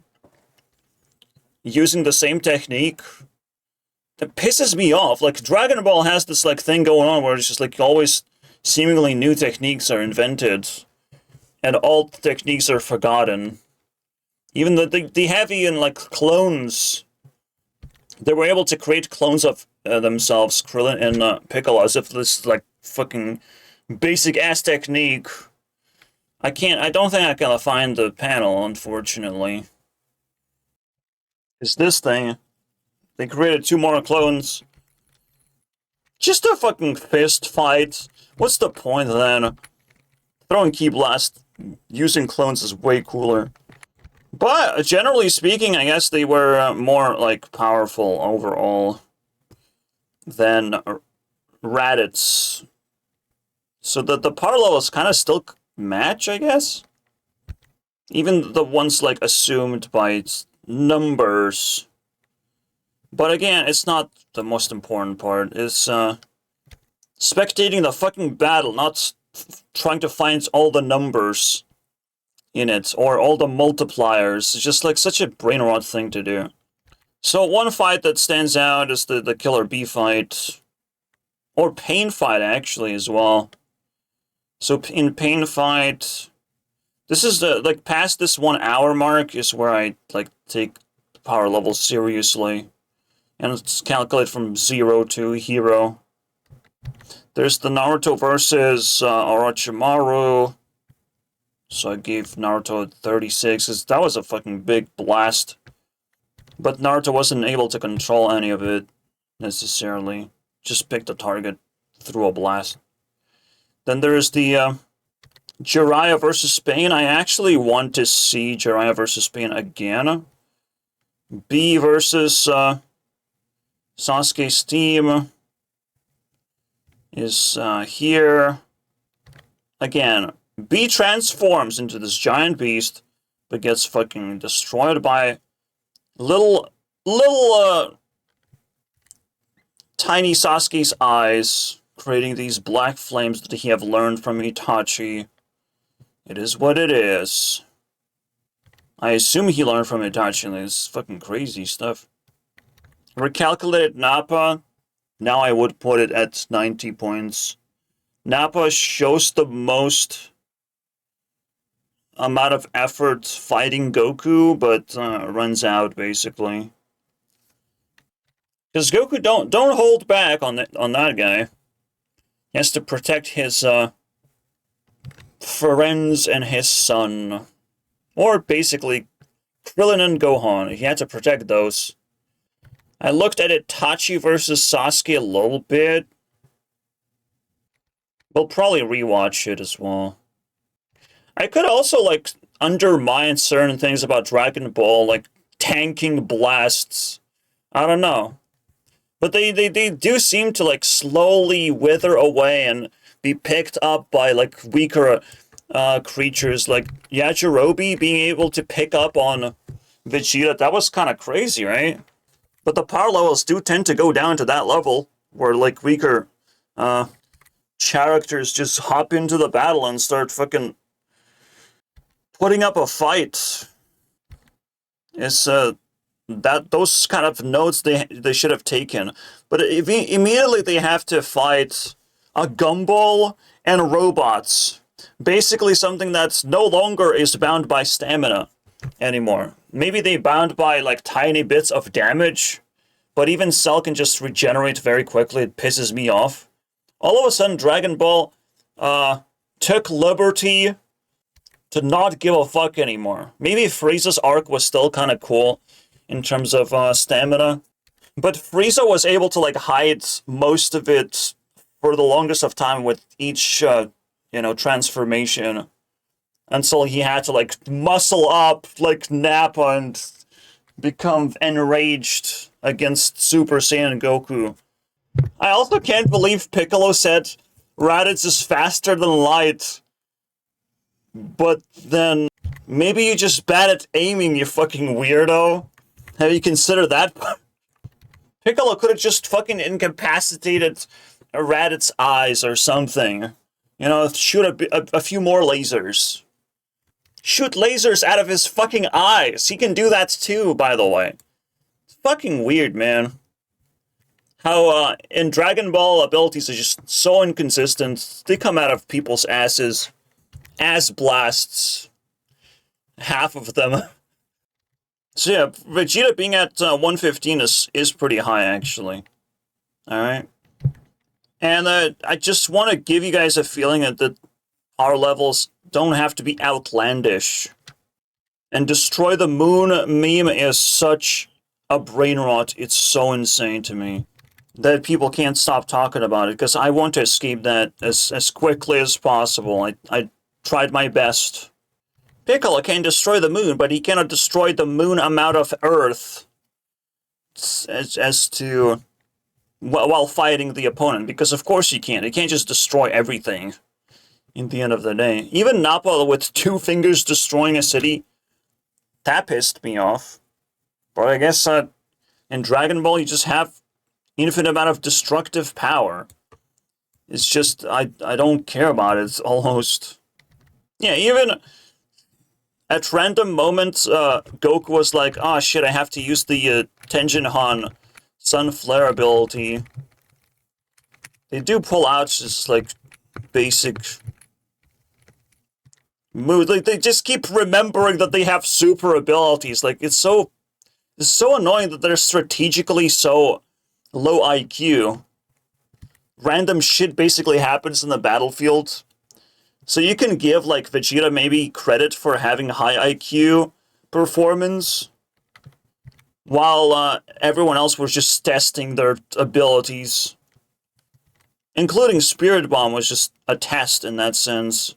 using the same technique, that pisses me off. Like, Dragon Ball has this, like, thing going on where it's just, like, always seemingly new techniques are invented, and all techniques are forgotten. Even the heavy and, like, clones, they were able to create clones of themselves, Krillin and Piccolo, as if this, like, fucking basic-ass technique. I don't think I can find the panel, unfortunately. It's this thing. They created 2 more clones. Just a fucking fist fight. What's the point then? Throwing Ki Blast using clones is way cooler. But, generally speaking, I guess they were more, like, powerful overall than Raditz. So the power levels kind of still match, I guess? Even the ones, like, assumed by its numbers. But again, it's not the most important part. It's, spectating the fucking battle, not trying to find all the numbers in it, or all the multipliers. It's just, like, such a brain rot thing to do. So one fight that stands out is the Killer Bee fight. Or Pain fight, actually, as well. So in Pain fight, this is the, like, past this 1 hour mark is where I, like, take the power level seriously. And it's calculate from 0 to hero. There's the Naruto versus Orochimaru. So I gave Naruto 36, 'cause that was a fucking big blast. But Naruto wasn't able to control any of it, necessarily. Just picked a target, threw a blast. Then there's the Jiraiya versus Pain. I actually want to see Jiraiya versus Pain again. B versus Sasuke's team is here. Again, B transforms into this giant beast, but gets fucking destroyed by little tiny Sasuke's eyes, creating these black flames that he have learned from Itachi. It is what it is. I assume he learned from Itachi, and this fucking crazy stuff. Recalculated Nappa. Now I would put it at 90 points. Nappa shows the most amount of effort fighting Goku, but runs out, basically. Because Goku don't hold back on that guy. He has to protect his friends and his son. Or basically Krillin and Gohan. He had to protect those. I looked at Itachi versus Sasuke a little bit. We'll probably rewatch it as well. I could also, like, undermine certain things about Dragon Ball, like tanking blasts. I don't know. But they do seem to, like, slowly wither away and be picked up by, like, weaker creatures. Like, Yajirobe being able to pick up on Vegeta, that was kind of crazy, right? But the power levels do tend to go down to that level, where, like, weaker characters just hop into the battle and start fucking putting up a fight. It's those kind of notes they should have taken. But immediately they have to fight a Gumball and robots. Basically something that's no longer is bound by stamina anymore. Maybe they bound by, like, tiny bits of damage, but even Cell can just regenerate very quickly. It pisses me off. All of a sudden, Dragon Ball took liberty to not give a fuck anymore. Maybe Frieza's arc was still kind of cool in terms of stamina, but Frieza was able to, like, hide most of it for the longest of time with each, transformation, until he had to, like, muscle up like Nappa and become enraged against Super Saiyan Goku. I also can't believe Piccolo said Raditz is faster than light. But then, maybe you're just bad at aiming, you fucking weirdo. Have you considered that? Piccolo could have just fucking incapacitated Raditz's eyes or something. You know, shoot a few more lasers. Shoot lasers out of his fucking eyes. He can do that too, by the way. It's fucking weird, man. How, in Dragon Ball, abilities are just so inconsistent. They come out of people's asses as blasts. Half of them. So yeah, Vegeta being at 115 is pretty high, actually. Alright. And I just want to give you guys a feeling that our levels don't have to be outlandish. And Destroy the Moon meme is such a brain rot, it's so insane to me that people can't stop talking about it, because I want to escape that as quickly as possible. I tried my best. Piccolo can destroy the moon, but he cannot destroy the moon amount of Earth as to while fighting the opponent, because of course he can't. He can't just destroy everything in the end of the day. Even Napa with 2 fingers destroying a city, that pissed me off. But I guess in Dragon Ball you just have infinite amount of destructive power. It's just, I don't care about it, almost. Yeah, even at random moments, Goku was like, oh shit, I have to use the Tenjin Han Sun Flare ability. They do pull out just, like, basic moves. Like, they just keep remembering that they have super abilities. Like, it's so annoying that they're strategically so low IQ. Random shit basically happens in the battlefield. So you can give, like, Vegeta maybe credit for having high IQ performance, while everyone else was just testing their abilities. Including Spirit Bomb was just a test in that sense.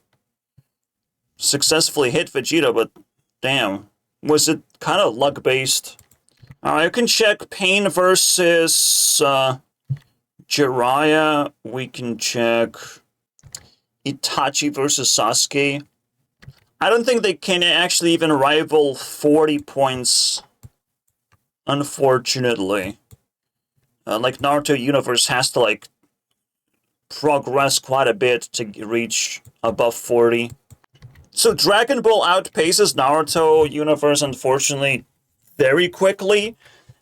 Successfully hit Vegeta, but damn, was it kind of luck-based? Alright, you can check Pain versus Jiraiya. We can check Itachi versus Sasuke. I don't think they can actually even rival 40 points, unfortunately. Like, Naruto Universe has to, like, progress quite a bit to reach above 40. So Dragon Ball outpaces Naruto Universe, unfortunately, very quickly.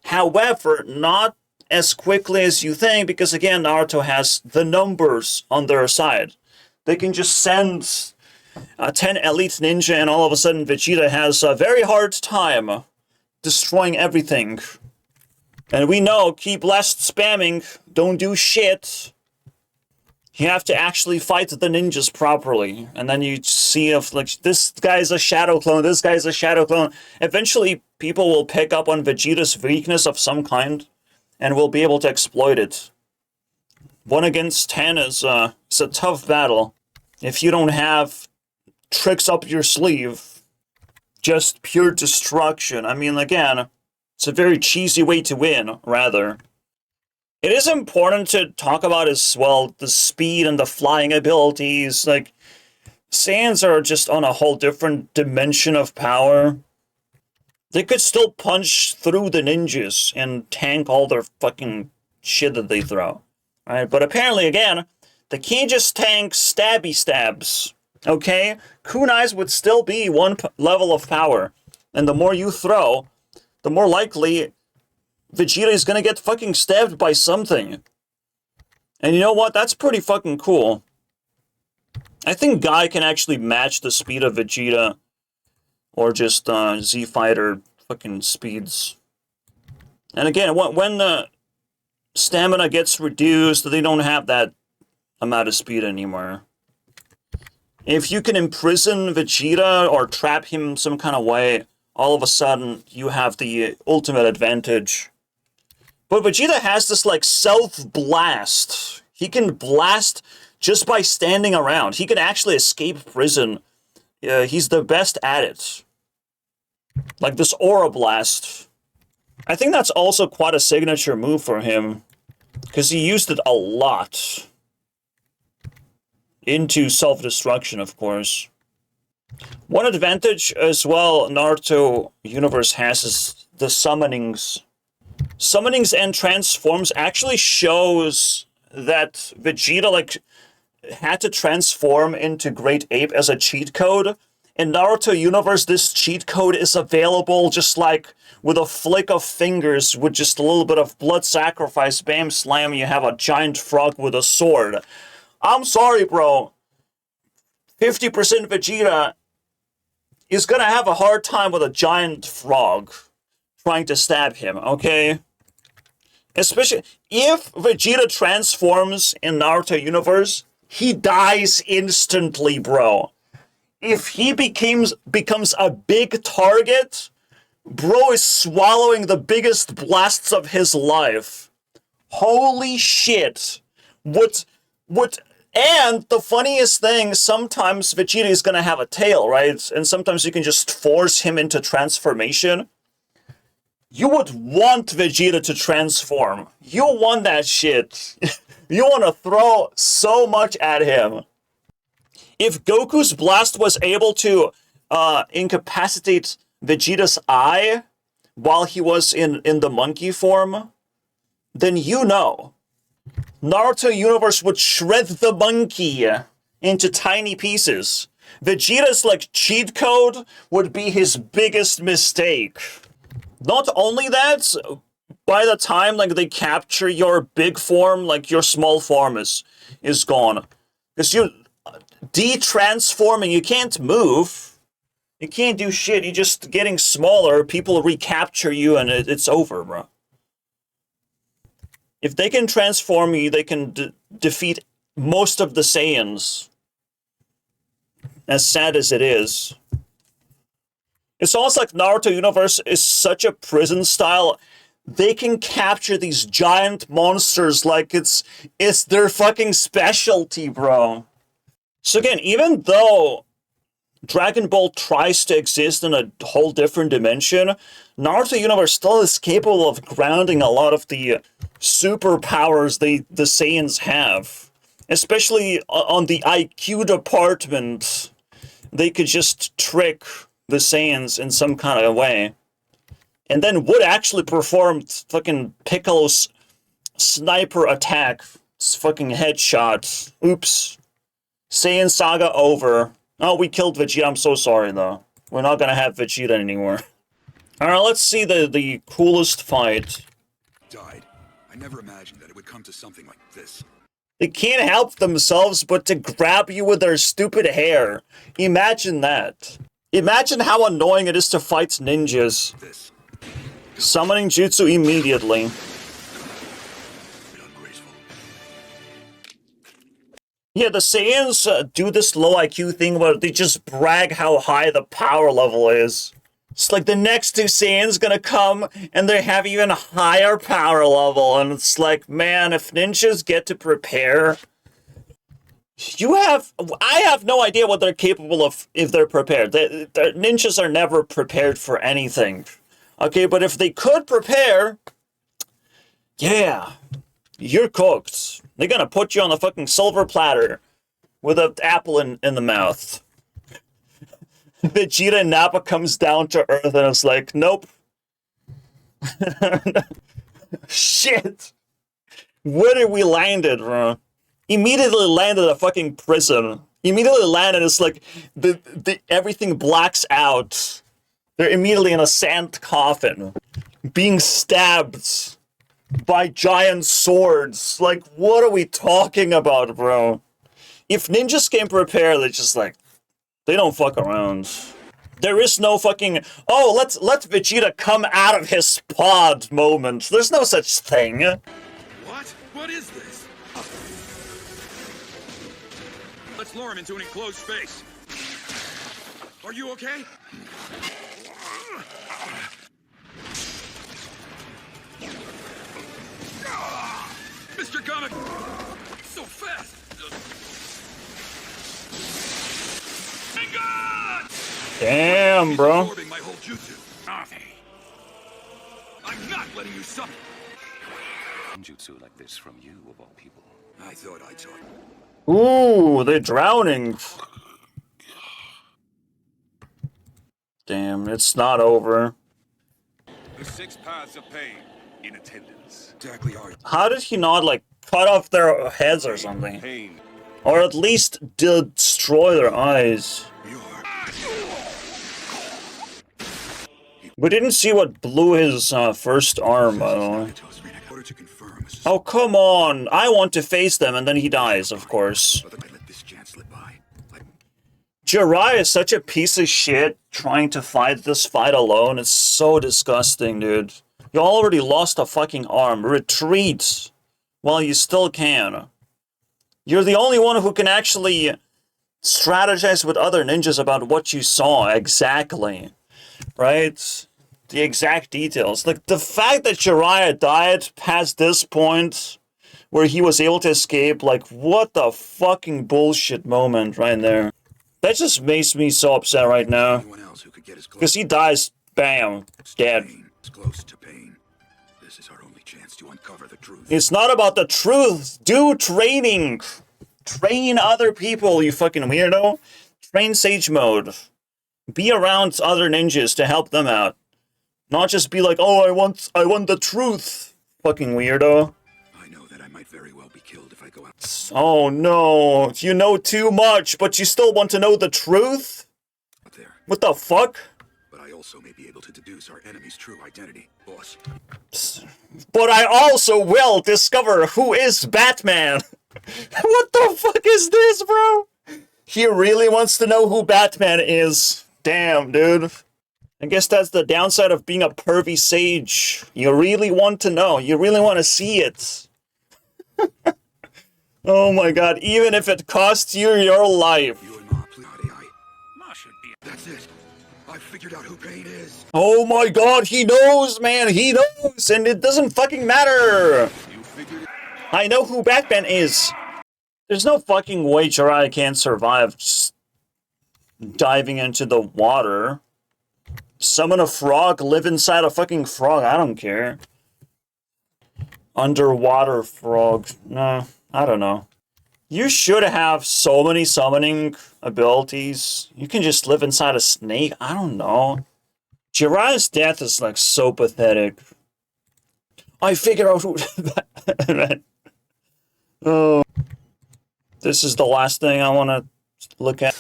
However, not as quickly as you think, because again, Naruto has the numbers on their side. They can just send 10 elite ninja, and all of a sudden Vegeta has a very hard time destroying everything. And we know, keep blast spamming, don't do shit. You have to actually fight the ninjas properly. And then you see if, like, this guy's a shadow clone, this guy's a shadow clone. Eventually, people will pick up on Vegeta's weakness of some kind and will be able to exploit it. 1 against 10 is a tough battle. If you don't have tricks up your sleeve, just pure destruction. I mean, again, it's a very cheesy way to win, rather. It is important to talk about as well the speed and the flying abilities. Like, Sayans are just on a whole different dimension of power. They could still punch through the ninjas and tank all their fucking shit that they throw. Right? But apparently, again, they can't just tank stabby stabs. Okay? Kunais would still be one level of power. And the more you throw, the more likely Vegeta is gonna get fucking stabbed by something. And you know what? That's pretty fucking cool. I think Guy can actually match the speed of Vegeta. Or just Z-Fighter fucking speeds. And again, when the stamina gets reduced, they don't have that amount of speed anymore. If you can imprison Vegeta or trap him some kind of way, all of a sudden you have the ultimate advantage. But Vegeta has this, like, self-blast. He can blast just by standing around. He can actually escape prison. He's the best at it. Like this Aura Blast. I think that's also quite a signature move for him. Because he used it a lot. Into self-destruction, of course. One advantage as well Naruto universe has is the summonings. Summonings and transforms actually shows that Vegeta, like, had to transform into Great Ape as a cheat code. In Naruto universe, this cheat code is available just like with a flick of fingers, with just a little bit of blood sacrifice, bam, slam, you have a giant frog with a sword. I'm sorry, bro. 50% Vegeta is gonna have a hard time with a giant frog trying to stab him, okay? Especially if Vegeta transforms in Naruto universe, he dies instantly, bro. If he becomes a big target, bro is swallowing the biggest blasts of his life. Holy shit. And the funniest thing, sometimes Vegeta is gonna have a tail, right? And sometimes you can just force him into transformation. You would want Vegeta to transform. You want that shit. You want to throw so much at him. If Goku's blast was able to incapacitate Vegeta's eye while he was in the monkey form, then you know. Naruto universe would shred the monkey into tiny pieces. Vegeta's, like, cheat code would be his biggest mistake. Not only that, by the time, like, they capture your big form, like, your small form is gone. Because you de-transforming, you can't move. You can't do shit. You're just getting smaller. People recapture you and it's over, bro. If they can transform you, they can defeat most of the Saiyans. As sad as it is. It's almost like Naruto universe is such a prison style. They can capture these giant monsters like it's their fucking specialty, bro. So again, even though Dragon Ball tries to exist in a whole different dimension, Naruto universe still is capable of grounding a lot of the superpowers the Saiyans have. Especially on the IQ department. They could just trick the Saiyans in some kind of way. And then would actually perform fucking Piccolo's sniper attack. Fucking headshot. Oops. Saiyan saga over. Oh, we killed Vegeta. I'm so sorry, though. We're not gonna have Vegeta anymore. Alright, let's see the coolest fight. Died. I never imagined that it would come to something like this. They can't help themselves but to grab you with their stupid hair. Imagine that. Imagine how annoying it is to fight ninjas. This. Summoning jutsu immediately. Ungraceful. Yeah, the Saiyans do this low IQ thing where they just brag how high the power level is. It's like the next two Saiyans gonna come and they have even higher power level, and it's like, man, if ninjas get to prepare, I have no idea what they're capable of if they're prepared. Ninjas are never prepared for anything. Okay, but if they could prepare, yeah, you're cooked. They're gonna put you on the fucking silver platter with an apple in the mouth. Vegeta and Napa comes down to Earth and it's like, nope. Shit. Where did we landed, bro? Immediately landed at a fucking prison. Immediately landed, it's like, everything blacks out. They're immediately in a sand coffin. Being stabbed by giant swords. Like, what are we talking about, bro? If ninjas can prepare, they're just like, they don't fuck around. There is no fucking, oh, let Vegeta come out of his pod moment. There's no such thing. What? What is this? Let's lure him into an enclosed space. Are you okay? Mr. Comic! So fast! Thank God! Damn, bro. Absorbing my whole jutsu. I'm not letting you summon. Jutsu like this from you, of all people. I thought I taught. Ooh, they're drowning. Damn, it's not over. The 6 paths of pain in attendance. Exactly are. How did he not, like, cut off their heads or something? Pain. Or at least destroy their eyes? You are. We didn't see what blew his first arm, by the way. Order to confirm. Oh, come on. I want to face them, and then he dies, of course. I let this chance slip by. Jiraiya is such a piece of shit trying to fight this fight alone. It's so disgusting, dude. You already lost a fucking arm. Retreat while you still can. You're the only one who can actually strategize with other ninjas about what you saw exactly. Right? The exact details. Like, the fact that Jiraiya died past this point where he was able to escape, like, what the fucking bullshit moment right there. That just makes me so upset right now. Anyone else who could get as close. Because he dies, bam, dead. As close to pain. This is our only chance to uncover the truth. It's not about the truth. Do training. Train other people, you fucking weirdo. Train Sage Mode. Be around other ninjas to help them out. Not just be like, oh, I want the truth. Fucking weirdo. I know that I might very well be killed if I go out. Oh no, you know too much, but you still want to know the truth? There. What the fuck? But I also may be able to deduce our enemy's true identity, boss. But I also will discover who is Batman. What the fuck is this, bro? He really wants to know who Batman is. Damn, dude. I guess that's the downside of being a pervy sage. You really want to know. You really want to see it. Oh my god, even if it costs you your life. You and Ma, please. Ma should be. That's it. I figured out who pain is. Oh my god, he knows, man. He knows, and it doesn't fucking matter. You figured it. I know who Batman is. There's no fucking way Jiraiya can't survive just diving into the water. Summon a frog, live inside a fucking frog. I don't care. Underwater frog. No, I don't know. You should have so many summoning abilities. You can just live inside a snake. I don't know. Jiraiya's death is like so pathetic. I figure out who... Oh. This is the last thing I want to look at.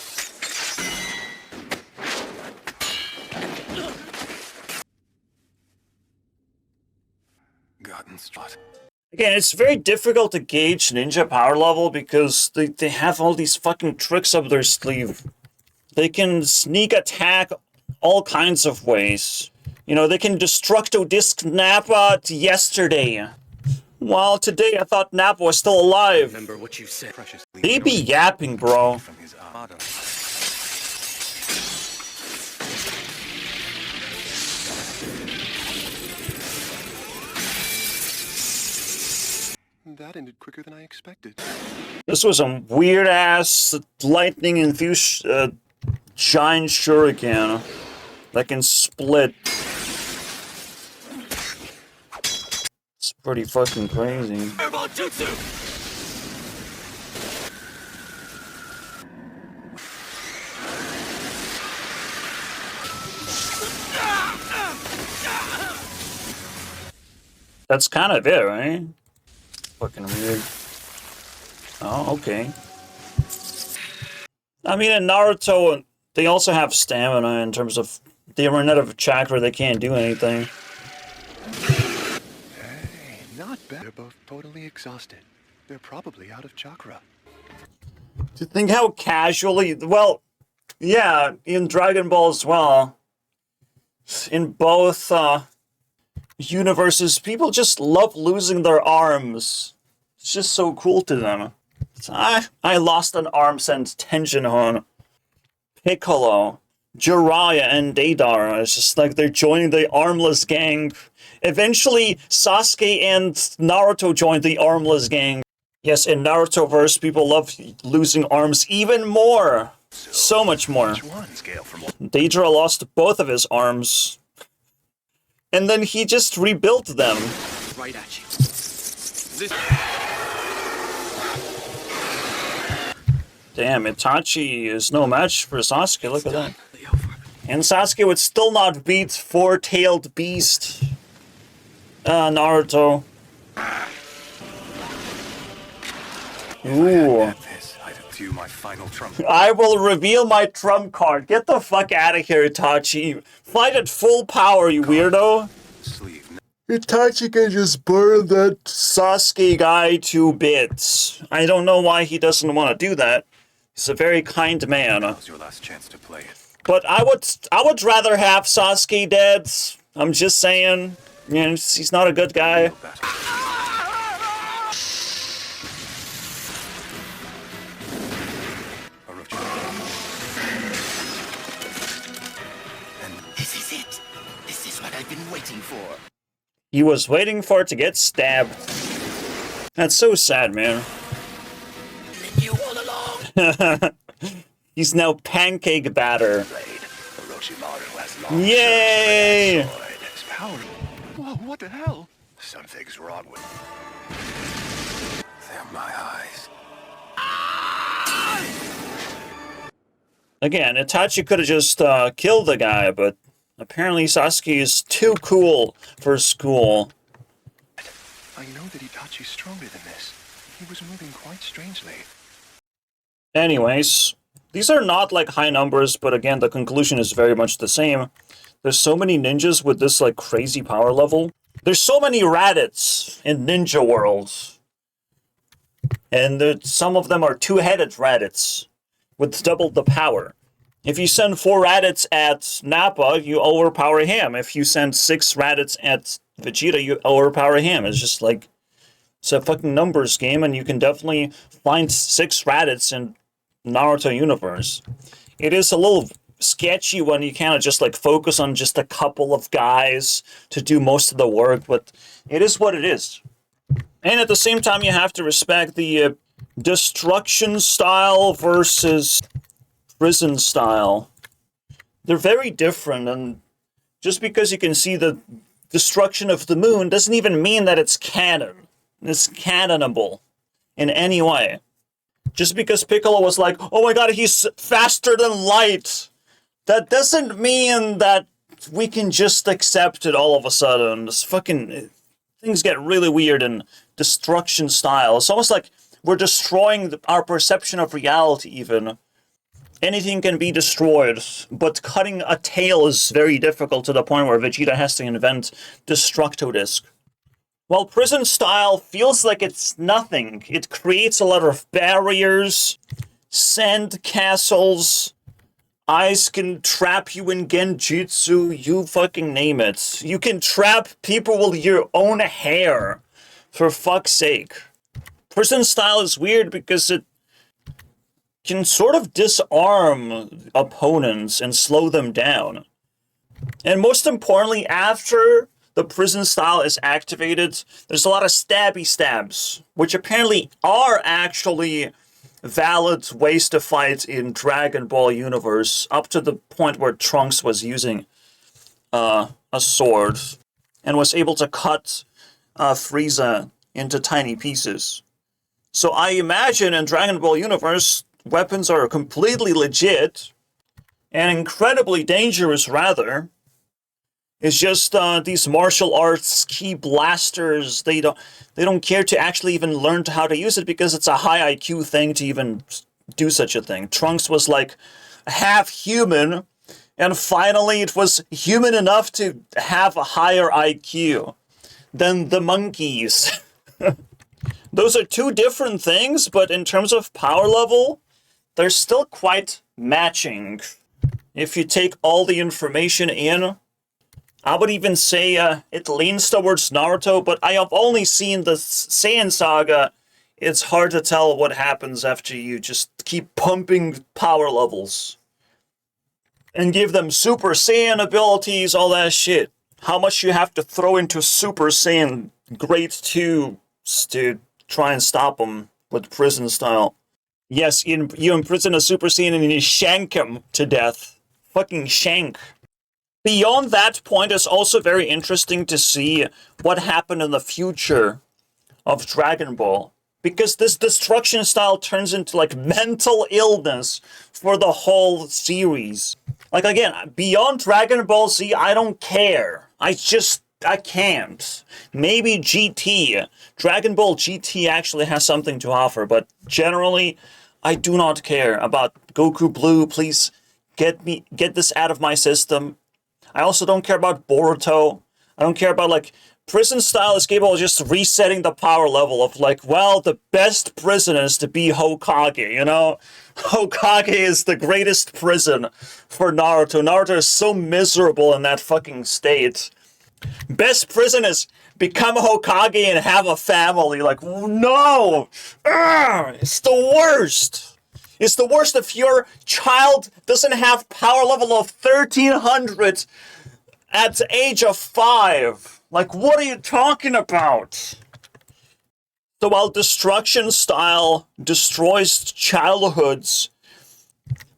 Gotten spot. Again, it's very difficult to gauge ninja power level because they have all these fucking tricks up their sleeve. They can sneak attack all kinds of ways. You know, they can Destructo Disc Napa yesterday. While today I thought Napa was still alive. Remember what you said. They be yapping, bro. From his armada. That ended quicker than I expected. This was a weird-ass lightning-infused giant shuriken that can split. It's pretty fucking crazy. Fireball jutsu! That's kind of it, right? Fucking weird. Oh, okay. I mean, in Naruto, they also have stamina in terms of they run out of chakra, they can't do anything. Hey, not bad. They're both totally exhausted. They're probably out of chakra. To think how casually, well, yeah, in Dragon Ball as well. In both universes, people just love losing their arms. It's just so cool to them. I lost an arm since Tenjinhan. Piccolo, Jiraiya, and Deidara. It's just like they're joining the armless gang. Eventually, Sasuke and Naruto joined the armless gang. Yes, in Narutoverse, people love losing arms even more. So much more. Deidara lost both of his arms. And then he just rebuilt them. Right at you. Damn, Itachi is no match for Sasuke, look at that. And Sasuke would still not beat Four-Tailed Beast. Naruto. Ooh. My final trump. I will reveal my trump card. Get the fuck out of here, Itachi. Fight at full power, you weirdo. Sleeve. Itachi can just burn that Sasuke guy to bits. I don't know why he doesn't want to do that. He's a very kind man. Now's your last chance to play it. But I would rather have Sasuke dead. I'm just saying. You know, he's not a good guy. This is it. This is what I've been waiting for. He was waiting for it to get stabbed. That's so sad, man. You all along. He's now pancake batter. Yay! Whoa, what the hell? Something's wrong with. They're my eyes. Again, Itachi could have just killed the guy, but apparently Sasuke is too cool for school. I know that Itachi's stronger than this. He was moving quite strangely. Anyways, these are not like high numbers, but again, the conclusion is very much the same. There's so many ninjas with this like crazy power level. There's so many Raditz in Ninja World. And some of them are two-headed Raditz with double the power. If you send 4 Raditz at Napa, you overpower him. If you send 6 Raditz at Vegeta, you overpower him. It's just like, it's a fucking numbers game, and you can definitely find 6 Raditz in Naruto universe. It is a little sketchy when you kind of just like focus on just a couple of guys to do most of the work, but it is what it is. And at the same time, you have to respect the destruction style versus prison style. They're very different, and just because you can see the destruction of the moon doesn't even mean that it's canon. It's canonable in any way. Just because Piccolo was like, oh my god, he's faster than light, that doesn't mean that we can just accept it all of a sudden. This fucking things get really weird in destruction style. It's almost like we're destroying our perception of reality even. Anything can be destroyed, but cutting a tail is very difficult to the point where Vegeta has to invent Destructo Disc. While prison style feels like it's nothing, it creates a lot of barriers, sand castles, Eyes can trap you in genjutsu, you fucking name it. You can trap people with your own hair, for fuck's sake. Prison style is weird because it can sort of disarm opponents and slow them down. And most importantly, after the prison style is activated, there's a lot of stabby stabs, which apparently are actually valid ways to fight in Dragon Ball universe, up to the point where Trunks was using a sword and was able to cut Frieza into tiny pieces. So I imagine in Dragon Ball universe, weapons are completely legit and incredibly dangerous, rather. It's just these martial arts key blasters, they don't care to actually even learn how to use it because it's a high IQ thing to even do such a thing. Trunks was like half human, and finally it was human enough to have a higher IQ than the monkeys. Those are two different things, but in terms of power level, they're still quite matching. If you take all the information in, I would even say it leans towards Naruto, but I have only seen the Saiyan saga. It's hard to tell what happens after you just keep pumping power levels. And give them Super Saiyan abilities, all that shit. How much you have to throw into Super Saiyan Grade 2 to try and stop them with prison style. Yes, you imprison a Super Saiyan and you shank him to death. Fucking shank. Beyond that point, it's also very interesting to see what happened in the future of Dragon Ball. Because this destruction style turns into like mental illness for the whole series. Like again, beyond Dragon Ball Z, I don't care. I can't. Maybe GT. Dragon Ball GT actually has something to offer, but generally, I do not care about Goku Blue. Please get this out of my system. I also don't care about Boruto. I don't care about, like, prison style is capable of just resetting the power level of, like, well, the best prison is to be Hokage, you know? Hokage is the greatest prison for Naruto. Naruto is so miserable in that fucking state. Best prison is become Hokage and have a family. Like, no! It's the worst! It's the worst if your child doesn't have power level of 1300 at the age of 5. Like, what are you talking about? So while destruction style destroys childhoods,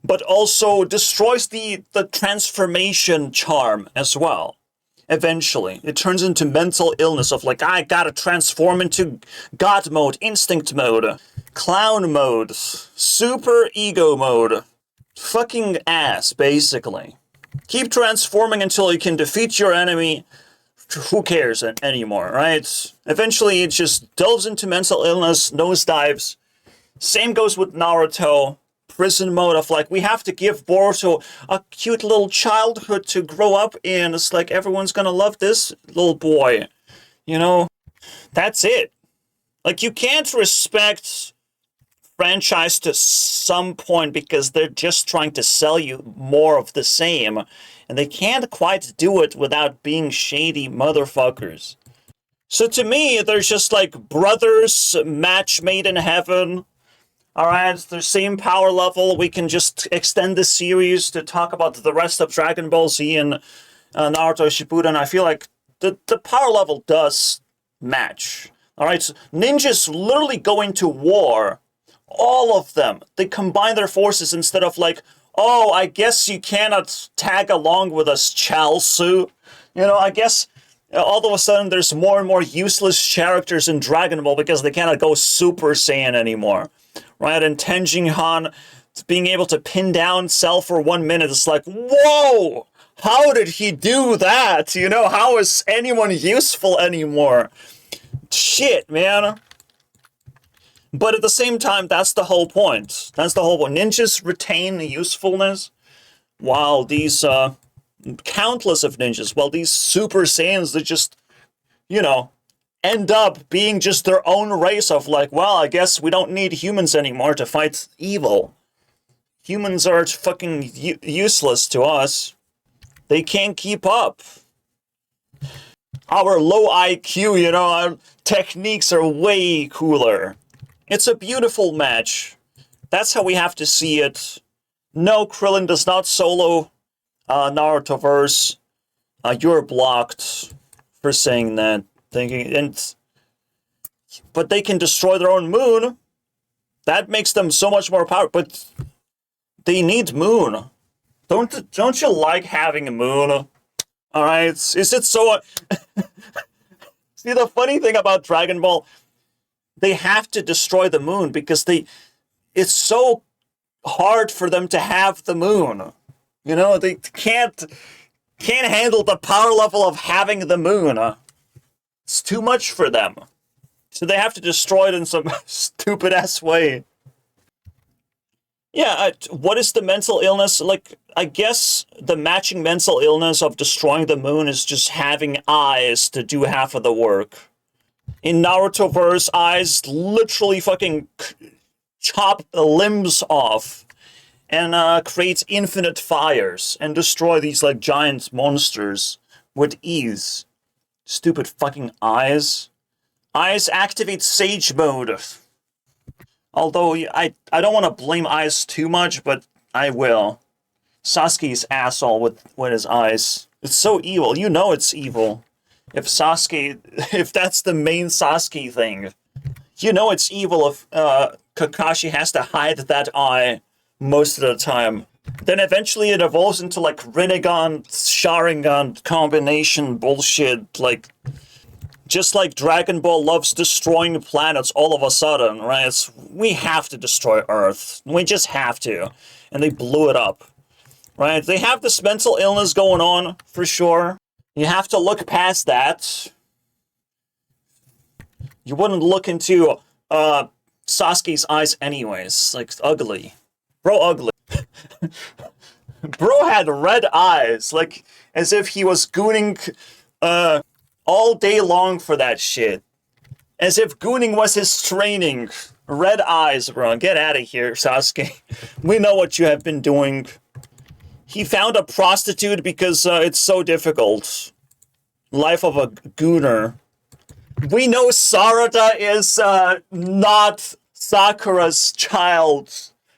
but also destroys the transformation charm as well. Eventually, it turns into mental illness of like, I gotta transform into God mode, instinct mode, clown mode, super ego mode. Fucking ass, basically. Keep transforming until you can defeat your enemy. Who cares anymore, right? Eventually, it just delves into mental illness, nosedives. Same goes with Naruto. Prison mode of like, we have to give Boruto a cute little childhood to grow up in. It's like, everyone's gonna love this little boy. You know? That's it. Like, you can't respect franchise to some point because they're just trying to sell you more of the same. And they can't quite do it without being shady motherfuckers. So to me, there's just like brothers match made in heaven. Alright, the same power level. We can just extend the series to talk about the rest of Dragon Ball Z and Naruto Shippuden. I feel like the power level does match. Alright, so ninjas literally go into war. All of them. They combine their forces instead of like, oh, I guess you cannot tag along with us, Chalsu. You know, I guess all of a sudden there's more and more useless characters in Dragon Ball because they cannot go Super Saiyan anymore. Right, and Tenjin Han being able to pin down Cell for 1 minute, it's like, whoa! How did he do that? You know, how is anyone useful anymore? Shit, man. But at the same time, that's the whole point. That's the whole point. Ninjas retain usefulness, while these, countless of ninjas, while these Super Saiyans that just, you know, end up being just their own race of like, well, I guess we don't need humans anymore to fight evil. Humans are fucking useless to us. They can't keep up. Our low IQ, you know, our techniques are way cooler. It's a beautiful match. That's how we have to see it. No, Krillin does not solo Narutoverse. You're blocked for saying that. But they can destroy their own moon. That makes them so much more powerful. But they need moon. Don't you like having a moon? All right, is it so? See, the funny thing about Dragon Ball, they have to destroy the moon because it's so hard for them to have the moon. You know, they can't handle the power level of having the moon. It's too much for them. So they have to destroy it in some stupid ass way. Yeah, what is the mental illness? Like, I guess the matching mental illness of destroying the moon is just having eyes to do half of the work. In Narutoverse, eyes literally fucking chop limbs off and create infinite fires and destroy these, like, giant monsters with ease. Stupid fucking eyes. Eyes activate Sage Mode. Although, I don't want to blame eyes too much, but I will. Sasuke's asshole with his eyes. It's so evil. You know it's evil. If that's the main Sasuke thing. You know it's evil if Kakashi has to hide that eye most of the time. Then eventually it evolves into, like, Rinnegan, Sharingan combination bullshit, like... Just like Dragon Ball loves destroying planets all of a sudden, right? We have to destroy Earth. We just have to. And they blew it up, right? They have this mental illness going on, for sure. You have to look past that. You wouldn't look into Sasuke's eyes anyways. Like, ugly. Bro, ugly. Bro had red eyes, like, as if he was gooning, all day long for that shit. As if gooning was his training. Red eyes, bro. Get out of here, Sasuke. We know what you have been doing. He found a prostitute because it's so difficult. Life of a gooner. We know Sarada is not Sakura's child.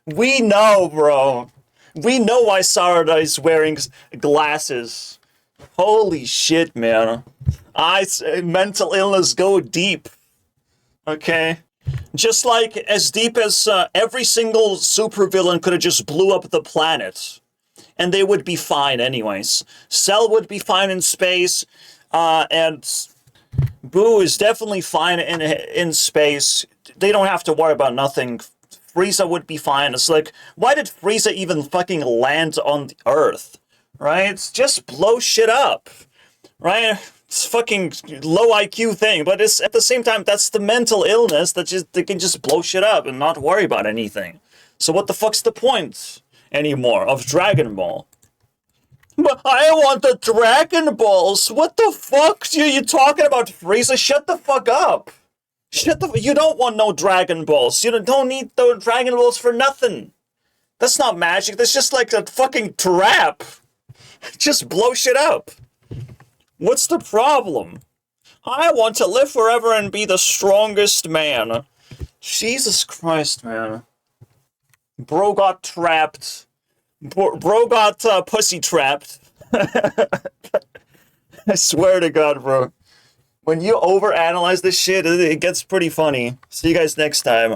We know, bro. We know why Sarada is wearing glasses. Holy shit, man. Mental illness go deep. Okay? Just like as deep as every single supervillain could have just blew up the planet. And they would be fine anyways. Cell would be fine in space. And Boo is definitely fine in space. They don't have to worry about nothing. Frieza would be fine. It's like, why did Frieza even fucking land on the Earth? Right? Just blow shit up. Right? It's fucking low IQ thing, but it's at the same time, that's the mental illness that they can just blow shit up and not worry about anything. So what the fuck's the point anymore of Dragon Ball? But I want the Dragon Balls! What the fuck are you talking about, Frieza? Shut the fuck up! You don't want no Dragon Balls. You don't need the Dragon Balls for nothing. That's not magic, that's just like a fucking trap. Just blow shit up. What's the problem? I want to live forever and be the strongest man. Jesus Christ, man. Bro got trapped. Bro got pussy trapped. I swear to God, bro. When you overanalyze this shit, it gets pretty funny. See you guys next time.